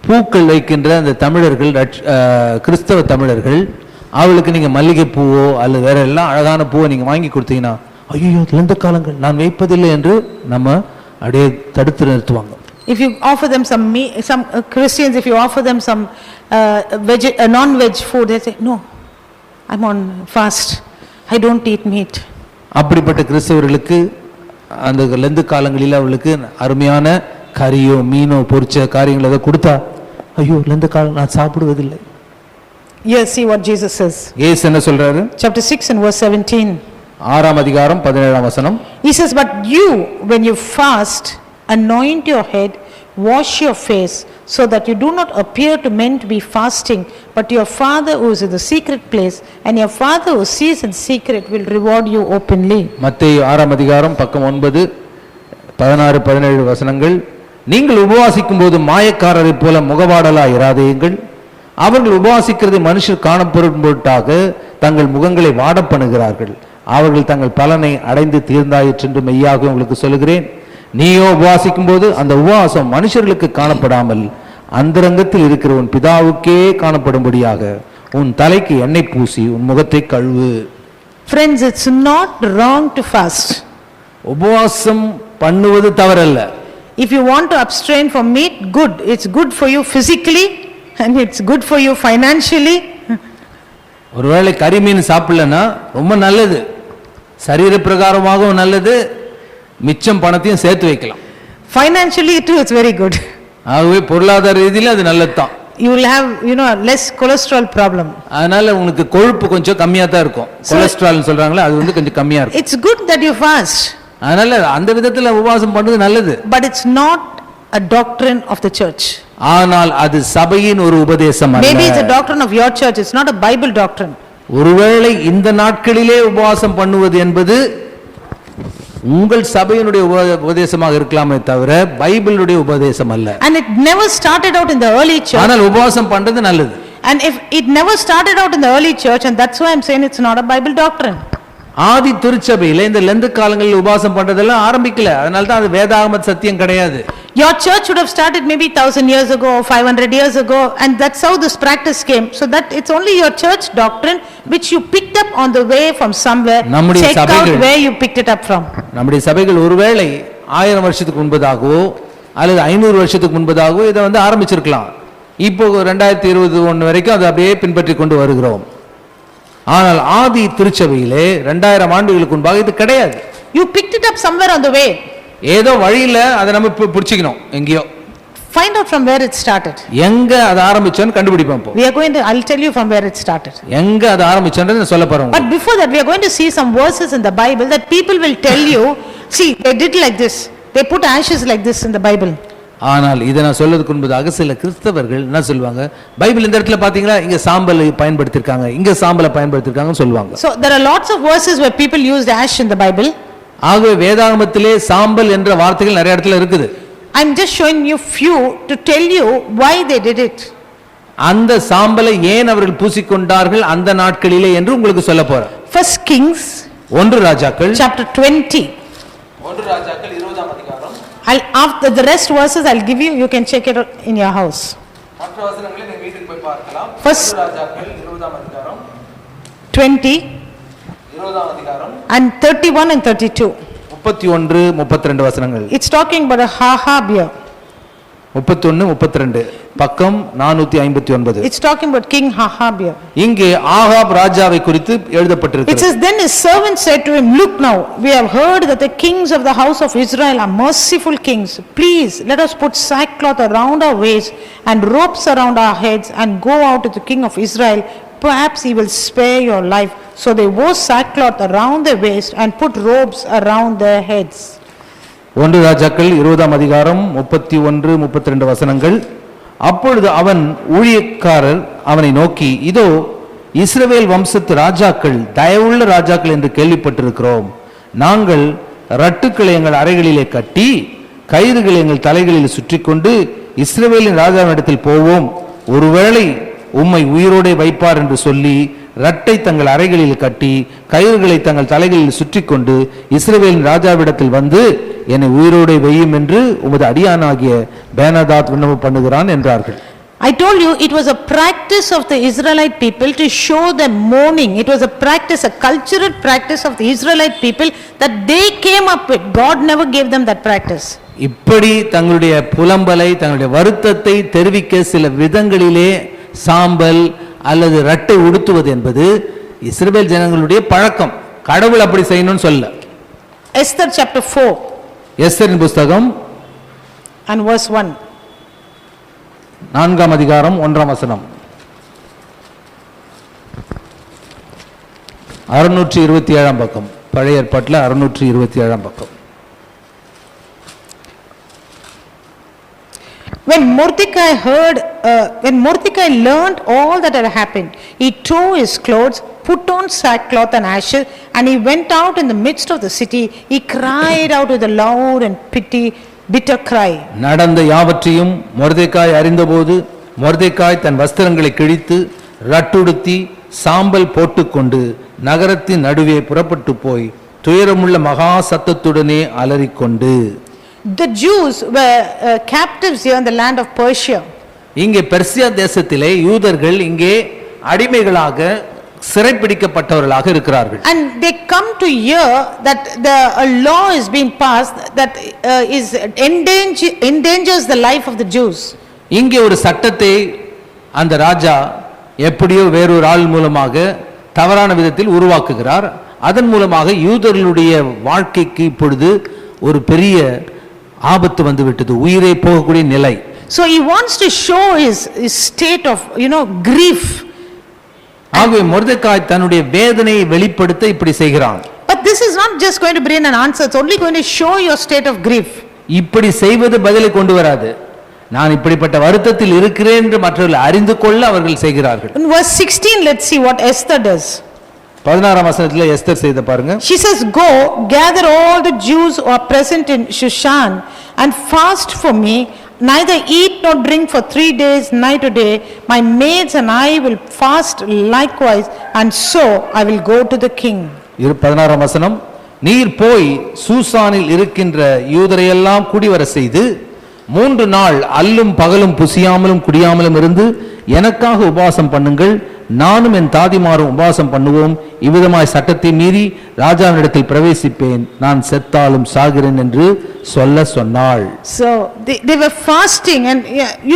பூக்கள் வைக்கின்ற அந்த தமிழர்கள், கிறிஸ்தவ தமிழர்கள், அவளுக்கு நீங்க மல்லிகை பூவோ அல்லது வேற எல்லாம் அழகான பூவை நீங்க வாங்கி கொடுத்தீங்கன்னா, ஐயோ இந்த காலங்கள் நான் வைப்பதில்லை என்று நம்ம அப்படியே தடுத்து நிறுத்துவாங்க. If you offer them some Christians, if you offer them some non-veg food, they say, no, I'm on fast, I don't eat meat. அப்படிப்பட்ட கிறிஸ்தவர்களுக்கு அந்த லெந்து காலங்களில் அவளுக்கு அருமையான கறியோ மீனோ பொரிச்ச காரியங்களை அதை கொடுத்தா, ஐயோ லெந்து காலம் நான் சாப்பிடுவதில்லை. Yes, see what Jesus says. இயேசு என்ன சொல்றாரு? Chapter 6 and verse 17. 6ஆம் அதிகாரம் 17ஆம் வசனம். He says, but you, when you fast, anoint your head, wash your face, so that you do not appear to men to be fasting, but your Father who is in the secret place, and your Father who sees in secret will reward you openly. மத்தேயு 6ஆம் அதிகாரம் பக்கம் 9, 16, 17 வசனங்கள். நீங்கள் உபவாசிக்கும் போது மாயக்காரரை போல முகவாடலா இராதேயுங்கள். அவர்கள் உபவாசிக்கிறது மனுஷர் காணப்படும் பொருட்டாக தங்கள் முகங்களை வாட பண்ணுகிறார்கள். அவர்கள் தங்கள் பலனை அடைந்து தீர்ந்தாயிற்று என்று மெய்யாக உங்களுக்கு சொல்லுகிறேன். நீயோ உபவாசிக்கும் போது அந்த உபவாசம் மனுஷர்களுக்கு காணப்படாமல் அந்தரங்கத்தில் இருக்கிற உன் பிதாவுக்கே காணப்படும்படியாக உன் தலைக்கு எண்ணெய் பூசி உன் முகத்தை கழுவு. Friends, it's not wrong to fast. உபவாசம் பண்ணுவது தவறல்ல. If you want to abstain from meat, good. It's good for you physically and it's good for you financially. ஒருவேளை கறி மீன் சாப்பிடலன்னா ரொம்ப நல்லது, சரீர பிரகாரமாகவும் நல்லது, மிச்சம் பணத்தையும் சேர்த்து வைக்கலாம். Financially too, it's very good. ஆகவே பொருளாதார ரீதியில் அது நல்லதுதான். You will have, less cholesterol problem. அதனால உங்களுக்கு கொழுப்பு கொஞ்சம் கம்மியா தான் இருக்கும். கொலஸ்ட்ரால் சொல்றாங்களே அது வந்து கொஞ்சம் கம்மியா இருக்கும். It's good that you fast. அதனால அந்த விதத்துல உபவாசம் பண்றது நல்லது. But it's not a doctrine of the church. ஆனால் அது சபையின் ஒரு உபதேசம் அல்ல. Maybe it's a doctrine of your church, it's not a Bible doctrine. ஒருவேளை இந்த நாட்களிலே உபவாசம் பண்ணுவது என்பது உங்கள் சபையினுடைய உபதேசமாக இருக்கலாமே தவிர பைபிளுடைய உபதேசம் அல்ல. And it never started out in the early church. ஆனால் உபவாசம் பண்றது நல்லது. And if it never started out in the early church, and that's why I'm saying it's not a Bible doctrine. ஆதி திருச்சபையில இந்த லெந்து காலங்களில் உபவாசம் பண்றதெல்லாம் ஆரம்பிக்கல. அதனால தான் அது வேதாகம சத்தியம் கிடையாது. Your church would have started maybe 1000 years ago or 500 years ago, and that's how this practice came. So that it's only your church doctrine which you picked up on the way from somewhere. Check out where you picked it up from. நம்முடைய சபைகள் ஒருவேளை 1000 வருஷத்துக்கு முன்பதாகவோ அல்லது 500 வருஷத்துக்கு முன்பதாகவோ இதை ஆரம்பிச்சிருக்கலாம். இப்போ 2021 வரைக்கும் அதை அப்படியே பின்பற்றி கொண்டு வருகிறோம். ஆனால் ஆதி திருச்சபையிலே 2000 ஆண்டுகளுக்கு முன்பாக இது கிடையாது. You picked it up somewhere on the way. ஏதோ வழியில அதை நம்ம பிடிச்சிக்கணும் எங்கேயோ. Find out from where it started. எங்க அது ஆரம்பிச்சோன்னு கண்டுபிடிப்போம். We are going to, I'll tell you from where it started. எங்க அது ஆரம்பிச்சோன்றதை நான் சொல்ல போறேன். But before that we are going to see some verses in the Bible that people will tell you, see they did like this. They put ashes like this in the Bible. ஆனால் இதை நான் சொல்றதுக்கு முன்பதாக சில கிறிஸ்தவர்கள் என்ன சொல்லுவாங்க, Bible இந்த இடத்துல பாத்தீங்களா இங்க சாம்பலை பயன்படுத்திருக்காங்க, இங்க சாம்பலை பயன்படுத்திருக்காங்கன்னு சொல்லுவாங்க. So there are lots of verses where people used ash in the Bible. ஆகவே வேதாகமத்திலே சாம்பல் என்ற வார்த்தைகள் நிறைய இடத்துல இருக்குது. I'm just showing you few to tell you why they did it. அந்த சாம்பலை ஏன் அவர்கள் பூசிக்கொண்டார்கள் அந்த நாட்களிலே என்று உங்களுக்கு சொல்ல போறேன். First Kings 1 ராஜாக்கள் chapter 20. 1 ராஜாக்கள் 20ஆம் அதிகாரம். After the rest verses I'll give you, you can check it in your house. மற்ற வசனங்களை நீங்க வீட்டுக்கு போய் பார்க்கலாம். 1 ராஜாக்கள் 20ஆம் அதிகாரம் 20 20ஆம் அதிகாரம் and 31 and 32. 31 32 வசனங்கள். It's talking about a Ahab here. 31 32 பக்கம் 459. It's talking about King Ahab here. இங்கே ஆகாப் ராஜாவை குறித்து It எழுதப்பட்டிருக்கிறது. says, then his servant said to him, look now, we have heard that the kings of the house of Israel are merciful kings. Please let us put sackcloth around our waist and ropes around our heads and go out to the king of Israel. Perhaps he will spare your life. So they wore sackcloth around their waist and put ropes around their heads. 1 ராஜாக்கள் 20ஆம் அதிகாரம் 31 32 வசனங்கள். அப்பொழுது அவன் ஊழியக்காரர் அவனை நோக்கி, இதோ இஸ்ரவேல் வம்சத்து ராஜாக்கள் தயவுள்ள ராஜாக்கள் என்று கேள்விப்பட்டிருக்கிறோம். நாங்கள் ரட்டுக்களை எங்கள் அறைகளிலே கட்டி கயிறுகளை எங்கள் தலைகளில் சுற்றி கொண்டு இஸ்ரவேலின் ராஜாவினிடத்தில் போவோம். ஒருவேளை உம்மை உயிரோடே வைப்பார் என்று சொல்லி ரட்டை தங்கள் அறைகளில் கட்டி கயிறுகளை தங்கள் தலைகளில் சுற்றி கொண்டு இஸ்ரவேலின் ராஜாவிடத்தில் வந்து என்னை உயிரோடே வையும் என்று உமது அடியானாகிய பெனாதாத் விண்ணப்பம் பண்ணுகிறான் என்றார்கள். I told you it was a practice of the Israelite people to show them mourning. It was a practice, a cultural practice of the Israelite people that they came up with. God never gave them that practice. இப்படி தங்களுடைய புலம்பலை தங்களுடைய வருத்தத்தை தெரிவிக்க சில விதங்களிலே சாம்பல் அல்லது ரட்டை உடுத்துவது என்பது இஸ்ரவேல் ஜனங்களுடைய பழக்கம். கடவுள் அப்படி செய்யணும்னு சொல்ல. Esther chapter 4 எஸ்தரின் புத்தகம் and verse 1. 4ஆம் அதிகாரம் 1ஆம் வசனம். 627ஆம் பக்கம். பழைய ஏற்பாட்டில் 627ஆம் பக்கம். When Mordecai learned all that had happened, he tore his clothes, put on sackcloth and ashes, and he went out in the midst of the city. He cried out with a loud and bitter cry. நடந்த யாவற்றையும் மொர்தெக்காய் அறிந்தபோது மொர்தெக்காய் தன் வஸ்திரங்களை கிழித்து ரட்டுடுத்தி சாம்பல் போட்டுக்கொண்டு நகரத்தின் நடுவே புறப்பட்டு போய் துயரமுள்ள மகா சத்தத்துடனே அலறிக்கொண்டு. The Jews were captives here in the land of Persia. இங்கே பெர்சியா தேசத்திலே யூதர்கள் இங்கே அடிமைகளாக சிறைப்பிடிக்கப்பட்டவர்களாக இருக்கிறார்கள். And they come to hear that a law is being passed that endangers the life of the Jews. இங்கே ஒரு சட்டத்தை அந்த ராஜா எப்படியோ வேறொரு ஆள் மூலமாக தவறான விதத்தில் உருவாக்குகிறார். அதன் மூலமாக யூதர்களுடைய வாழ்க்கைக்கு இப்பொழுது ஒரு பெரிய ஆபத்து வந்து விட்டது, உயிரே போகக்கூடிய நிலை. So he wants to show his state of grief. ஆகவே மொர்தெக்காய் தன்னுடைய வேதனையை வெளிப்படுத்த இப்படி செய்கிறான். But this is not just going to bring an answer, it's only going to show your state of grief. இப்படி செய்வது பதிலை கொண்டு வராது. நான் இப்படிப்பட்ட வருத்தத்தில் இருக்கிறேன் என்று மற்றவர்கள் அறிந்து கொள்ள அவர்கள் செய்கிறார்கள். In verse 16, let's see what Esther does. 16ஆம் வசனத்திலே எஸ்தர் செய்த பாருங்க. She says, "Go, gather all the Jews who are present in Shushan and fast for me, neither eat nor drink for 3 days, night or day. My maids and I will fast likewise, and so I will go to the king." 16ஆம் வசனம், நீர் போய் சூசானில் இருக்கின்ற யூதரையெல்லாம் கூடிவர செய்து 3 நாள் அல்லும் பகலும் புசியாமலும் குடியாமலும் இருந்து எனக்காக உபவாசம் பண்ணுங்கள், நானும் என் தாதிமாரும் உபவாசம் பண்ணுவோம், இவ்விதமாய் சட்டத்தை மீறி ராஜாவினிடத்தில் பிரவேசிப்பேன், நான் செத்தாலும் சாகிறேன் என்று சொல்ல சொன்னாள். So they were fasting, and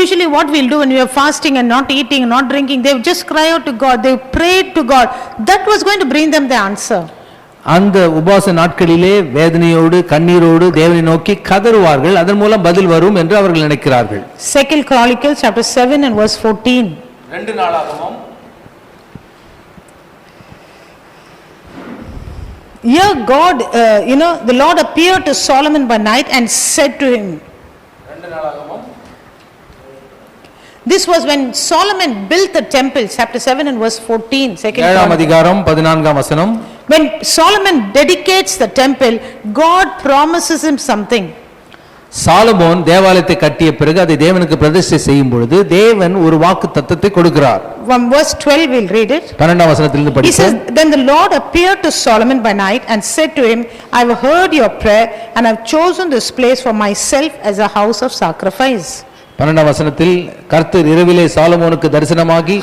usually what we'll do when we are fasting and not eating and not drinking, they would just cry out to God, they prayed to God. That was going to bring them the answer. அந்த உபவாச நாட்களிலே வேதனையோடு கண்ணீரோடு தேவனை நோக்கி கதறுவார்கள், அதன் மூலம் பதில் வரும் என்று அவர்கள் நினைக்கிறார்கள். 2 Chronicles chapter 7 and verse 14. 2 நாளாகமம். Here God, the Lord appeared to Solomon by night and said to him. 2 நாளாகமம். This was when Solomon built the temple, chapter 7 and verse 14. 2 7ஆம் அதிகாரம் 14ஆம் வசனம். When Solomon dedicates the temple, God promises him something. Solomon தேவாலயத்தை கட்டிய பிறகு அதை தேவனுக்கு பிரதிஷ்டை செய்யும் பொழுது தேவன் ஒரு வாக்கு தத்தத்தை கொடுக்கிறார். From verse 12 we'll read it. 12ஆம் வசனத்திலிருந்து He says, படிப்போம். "Then the Lord appeared to Solomon by night and said to him, I have heard your prayer and I have chosen this place for myself as a house of sacrifice." 12ஆம் வசனத்தில் கர்த்தர் இரவிலே சாலமோனுக்கு தரிசனமாகி,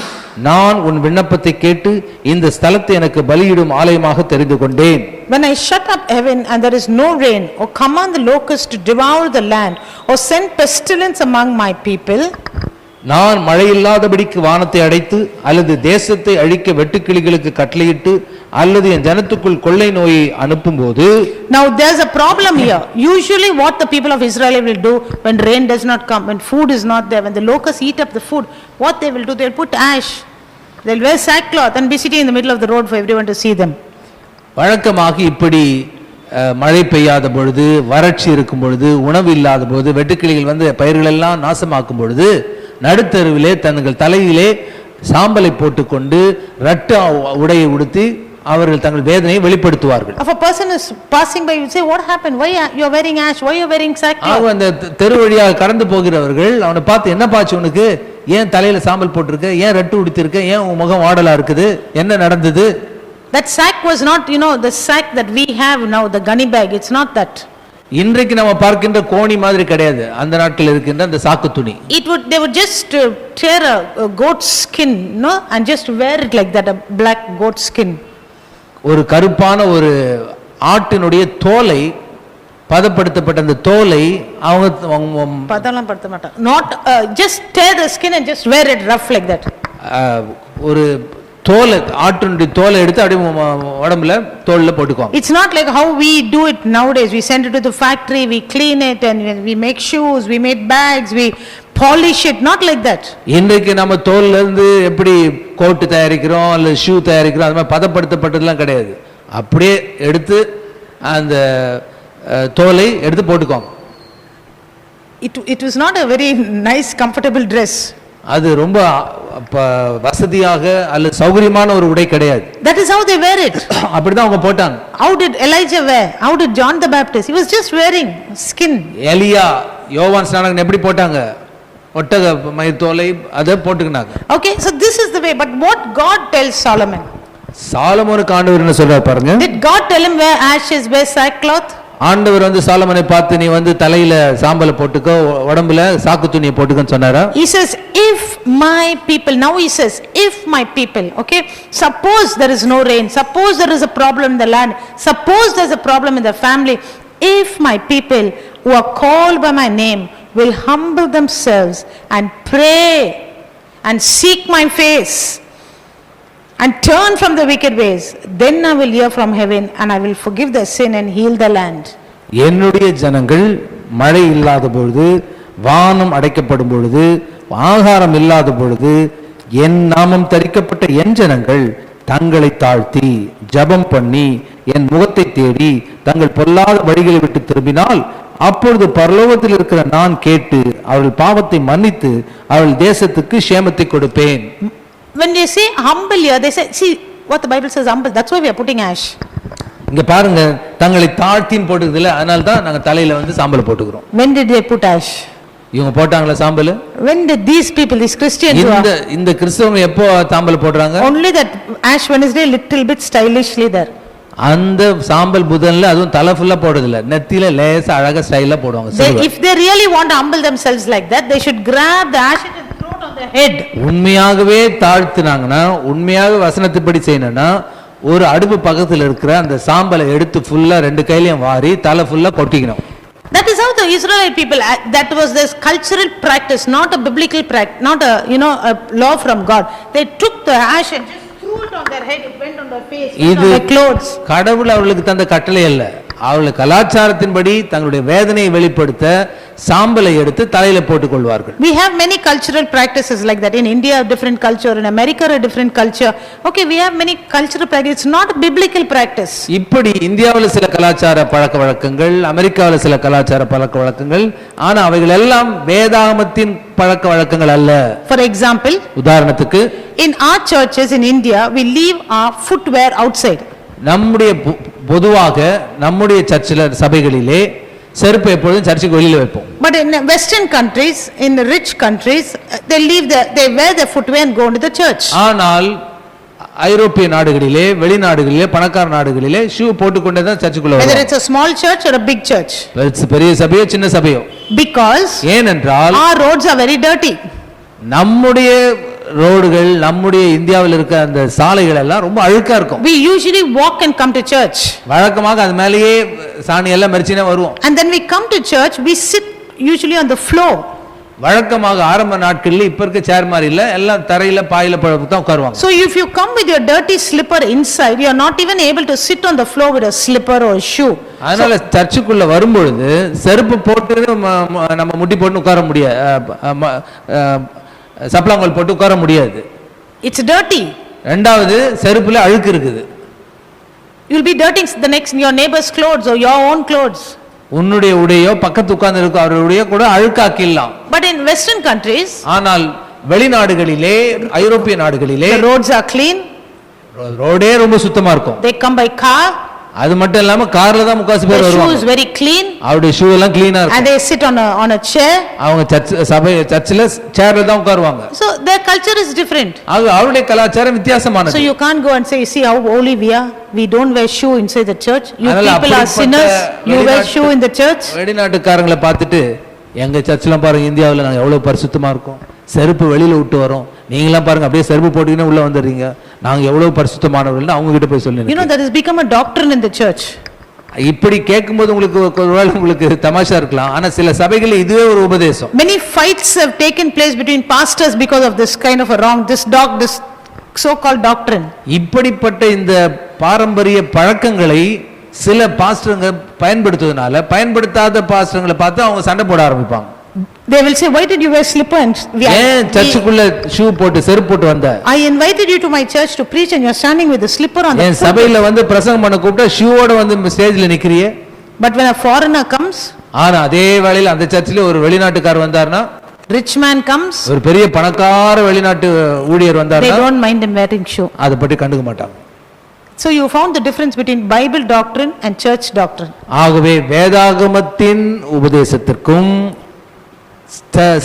நான் உன் விண்ணப்பத்தை கேட்டு இந்த ஸ்தலத்தை எனக்கு பலியிடும் ஆலயமாக தெரிந்து கொண்டேன். "When I shut up heaven and there is no rain, or command the locusts to devour the land, or send pestilence among my people," நான் மழையில்லாதபடிக்கு வானத்தை அடைத்து அல்லது தேசத்தை அழிக்க வெட்டுக்கிளிகளுக்கு கட்டளையிட்டு அல்லது என் ஜனத்துக்குள் கொள்ளை நோயை அனுப்பும்போது. Now there's a problem here. Usually what the people of Israel will do when rain does not come, when food is not there, when the locusts eat up the food, what they will do, they'll put ash, they'll wear sackcloth and be sitting in the middle of the road for everyone to see them. வழக்கமாக இப்படி மழை பெய்யாத பொழுது, வறட்சி இருக்கும் பொழுது, உணவு இல்லாத பொழுது, வெட்டுக்கிளிகள் வந்து பயிர்கள் எல்லாம் நாசமாக்கும் பொழுது நடுத்தருவிலே தங்கள் தலையிலே சாம்பலை போட்டுக்கொண்டு ரட்ட உடையை உடுத்தி அவர்கள் தங்கள் வேதனையை வெளிப்படுத்துவார்கள். If a person is passing by, you say, "What happened? Why you are wearing ash? Why you are wearing sackcloth?" அவங்க அந்த தெரு வழியாக கடந்து போகிறவர்கள் அவனை பார்த்து, என்ன பாச்சு உனக்கு, ஏன் தலையில சாம்பல் போட்டிருக்க, ஏன் ரட்டு உடுத்திருக்க, ஏன் உன் முகம் வாடலா இருக்குது, என்ன நடந்தது? That sack was not, the sack that we have now, the gunny bag. It's not that. இன்றைக்கு நம்ம பார்க்கின்ற கோணி மாதிரி கிடையாது, அந்த நாட்கள் இருக்கின்ற அந்த சாக்கு துணி. They would just tear a goat skin, and just wear it like that, a black goat skin. ஒரு கருப்பான ஒரு ஆட்டினுடைய தோலை, பதப்படுத்தப்பட்ட அந்த தோலை அவங்க பதலாம் படுத்த மாட்டாங்க. Not just tear the skin and just wear it rough like that. ஒரு தோலை, ஆட்டினுடைய தோலை எடுத்து அப்படியே உடம்புல தோல்ல போட்டுக்குவாங்க. It's not like how we do it nowadays. We send it to the factory, we clean it and we make shoes, we make bags, we polish it. Not like that. இன்றைக்கு நம்ம தோல்ல இருந்து எப்படி கோட் தயாரிக்கிறோம் அல்ல shoe தயாரிக்கிறோம், அது மாதிரி பதப்படுத்தப்பட்டதெல்லாம் கிடையாது. அப்படியே எடுத்து அந்த தோலை எடுத்து போட்டுக்குவாங்க. It was not a very nice comfortable dress. அது ரொம்ப வசதியாக அல்ல சௌகரியமான ஒரு உடை கிடையாது. That is how they wear it. அப்படிதான் அவங்க போட்டாங்க. How did Elijah wear? How did John the Baptist? He was just wearing skin. எலியா, யோவான் ஸ்நானகன் எப்படி போட்டாங்க? ஒட்டக மயிர் தோலை அதை போட்டுக்கினாங்க. Okay, so this is the way. But what God tells Solomon? சாலமோனுக்கு ஆண்டவர் என்ன சொல்றார் பாருங்க. Did God tell him wear ashes, wear sackcloth? ஆண்டவர் வந்து சாலமோனை பார்த்து, நீ வந்து தலையில சாம்பலை போட்டுக்கோ, உடம்புல சாக்கு துணியை போட்டுக்கோன்னு சொன்னாரா? He says, if my people, now he says, if my people, okay, suppose there is no rain, suppose there is a problem in the land, suppose there is a problem in the family, if my people who are called by my name will humble themselves and pray and seek my face and turn from the wicked ways, then I will hear from heaven and I will forgive their sin and heal the land. என்னுடைய ஜனங்கள் மழை இல்லாத பொழுது, வானம் அடைக்கப்படும் பொழுது, ஆகாரம் இல்லாத பொழுது, என் நாமம் தரிக்கப்பட்ட என் ஜனங்கள் தங்களை தாழ்த்தி ஜெபம் பண்ணி என் முகத்தை தேடி தங்கள் பொல்லாத வழிகளை விட்டு திரும்பினால் அப்பொழுது பரலோகத்தில் இருக்கிற நான் கேட்டு அவர்கள் பாவத்தை மன்னித்து அவர்கள் தேசத்துக்கு சேமத்தை கொடுப்பேன். When they say humble here, they say, see what the Bible says humble. That's why we are putting ash. இங்க பாருங்க, தங்களை தாழ்த்தின்னு போட்டுக்குதுல, அதனால தான் நாங்க தலையில வந்து சாம்பல் போட்டுக்கிறோம். When did they put ash? இவங்க போட்டாங்களா சாம்பல்? When did these people, these Christians, இந்த கிறிஸ்தவங்க எப்போ சாம்பல் போடுறாங்க? only that Ash Wednesday little bit stylishly there. அந்த சாம்பல் புதன்ல அதுவும் தலை ஃபுல்லா போடுறதில்ல, நெத்தியில லேசா அழகா ஸ்டைலா போடுவாங்க. If they really want to humble themselves like that, they should grab the ashes and throw it on their head. உண்மையாகவே தாழ்த்துனாங்கன்னா, உண்மையாக வசனத்துப்படி செய்யணும்னா, ஒரு அடுப்பு பக்கத்துல இருக்கிற அந்த சாம்பலை எடுத்து ஃபுல்லா ரெண்டு கையிலயும் வாரி தலை ஃபுல்லா கொட்டிக்கணும். That is how the Israelite people, that was this cultural practice, not a biblical practice, not a, a law from God. They took the ash and just threw it on their head, it went on their face, on their clothes. கடவுள் அவர்களுக்கு தந்த கட்டளை அல்ல, அவர்கள் கலாச்சாரத்தின்படி தங்களுடைய வேதனையை வெளிப்படுத்த சாம்பலை எடுத்து தலையில போட்டுக் கொள்வார்கள். We have many cultural practices like that. In India a different culture, in America a different culture. Okay, we have many cultural practices. It's not a biblical practice. இப்படி இந்தியாவுல சில கலாச்சார பழக்க வழக்கங்கள், அமெரிக்காவுல சில கலாச்சார பழக்க வழக்கங்கள், ஆனா அவைகள் எல்லாம் வேதாகமத்தின் பழக்க வழக்கங்கள் அல்ல. For example, உதாரணத்துக்கு, in our churches in India we leave our footwear outside. நம்முடைய பொதுவாக நம்முடைய சர்ச்சில் சபைகளிலே செருப்பு எப்பொழுதும் சர்ச்சுக்கு வெளியில வைப்போம். But in western countries, in the rich countries, they wear their footwear and go into the church. ஆனால் ஐரோப்பிய நாடுகளிலே, வெளிநாடுகளிலே, பணக்கார நாடுகளிலே ஷூ போட்டுக்கொண்டே தான் சர்ச்சுக்குள்ள வருவாங்க. Whether it's a small church or a big church. பெரிய சபையோ சின்ன சபையோ. Because ஏனென்றால் our roads are very dirty. நம்முடைய ரோடுகள், நம்முடைய இந்தியாவில் இருக்க அந்த சாலைகள் எல்லாம் ரொம்ப அழுக்கா இருக்கும். We usually walk and come to church. வழக்கமாக அது மேலேயே சாணி எல்லாம் மரிச்சினா வருவோம். And then we come to church, we sit usually on the floor. வழக்கமாக ஆரம்ப நாட்களில் இப்ப இருக்க சேர் மாதிரி இல்ல, எல்லாம் தரையில பாயில தான் உட்காருவாங்க. So if you come with your dirty slipper inside, you are not even able to sit on the floor with a slipper or a shoe. அதனால சர்ச்சுக்குள்ள வரும்பொழுது செருப்பு போட்டு நம்ம முட்டி போட்டு உட்கார முடியாது, சப்ளாங்கோல் போட்டு உட்கார முடியாது. It's dirty. இரண்டாவது செருப்புல அழுக்கு இருக்குது. You will be dirtying the next your neighbor's clothes or your own clothes. உன்னுடைய உடையோ பக்கத்து உட்கார்ந்து இருக்க அவருடைய கூட அழுக்காக்கிடலாம். But in western countries, ஆனால் வெளிநாடுகளிலே, ஐரோப்பிய நாடுகளிலே the roads are clean. ரோடே ரொம்ப சுத்தமா இருக்கும். They come by car. அது மட்டும் இல்லாம கார்ல தான் முக்காசி பேர் வருவாங்க. The shoe is very clean. அவருடைய ஷூ எல்லாம் க்ளீனா இருக்கும். And they sit on a chair. அவங்க சர்ச்சில் சேர்ல தான் உட்காருவாங்க. So their culture is different. அவருடைய கலாச்சாரம் வித்தியாசமானது. So you can't go and say, see how holy we are, we don't wear shoe inside the church, you people are sinners, you wear shoe in the church. வெளிநாட்டுக்காரங்களை பார்த்துட்டு, எங்க சர்ச்சில் பாருங்க இந்தியாவில் நாங்கள் எவ்வளவு பரிசுத்தமா இருக்கோம், செருப்பு வெளியில விட்டு வரோம், நீங்களாம் பாருங்க அப்படியே செருப்பு போட்டுக்கினே உள்ள வந்துடுறீங்க, நாங்க எவ்வளவு பரிசுத்தமானவர்கள் அவங்க கிட்ட போய் சொல்லுங்க. You know that has become a doctrine in the church. இப்படி கேட்கும்போது உங்களுக்கு தமாஷா இருக்கலாம், ஆனா சில சபைகளில் இதுவே ஒரு உபதேசம். Many fights have taken place between pastors because of this kind of a wrong, this so called doctrine. இப்படிப்பட்ட இந்த பாரம்பரிய பழக்கங்களை சில பாஸ்டருங்க பயன்படுத்துவதனால பயன்படுத்தாத பாஸ்டர்களை பார்த்து அவங்க சண்டை போட ஆரம்பிப்பாங்க. They will say, why did you wear slipper and சர்ச்சுக்குள்ள ஷூ போட்டு செருப்பு போட்டு வந்த? I invited you to my church to preach and you are standing with the slipper on the foot. சபையில வந்து பிரசங்கம் பண்ண கூப்பிட்டா ஷூவோட வந்து ஸ்டேஜ்ல நிக்கிறியே. But when a foreigner comes, ஆனா அதே வேளையில அந்த சர்ச்சில ஒரு வெளிநாட்டுக்காரர் வந்தார்னா, rich man comes, ஒரு பெரிய பணக்கார வெளிநாட்டு ஊழியர் வந்தார்னா, they don't mind him wearing shoe. அத பத்தி கண்டுக்க மாட்டாங்க. So you found the difference between Bible doctrine and church doctrine. ஆகவே வேதாகமத்தின் உபதேசத்திற்கும்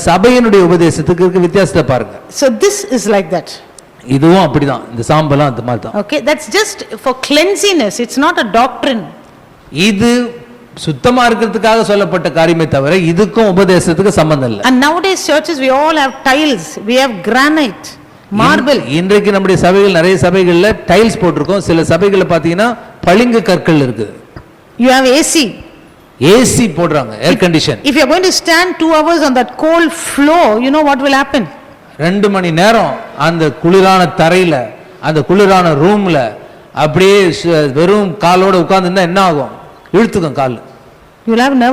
சபையினுடைய உபதேசத்துக்கு இருக்க வித்தியாசத்தை பாருங்க. So this is like that. இதுவும் அப்படிதான், இந்த சாம்பலும் அந்த மாதிரி தான். Okay, that's just for cleanliness, it's not a doctrine. இது சுத்தமா இருக்கிறதுக்காக சொல்லப்பட்ட காரியமே தவிர இதுக்கும் உபதேசத்துக்கு சம்பந்தம் இல்லை. And nowadays churches we all have tiles, we have granite, marble. இன்றைக்கு நம்முடைய சபைகள், நிறைய சபைகள்ல டைல்ஸ் போட்டிருக்கோம், சில சபைகள்ல பாத்தீங்கன்னா பளிங்கு கற்கள் இருக்குது. You have AC. ஏசி போடுறாங்க, air condition. If you are going to stand 2 hours on that cold floor, you know what will happen? 2 மணி நேரம் அந்த குளிரான தரையில, அந்த குளிரான ரூம்ல அப்படியே வெறும் காலோட உட்கார்ந்துருந்தா என்ன ஆகும்? இழுத்துக்கும் கால். You will have nervous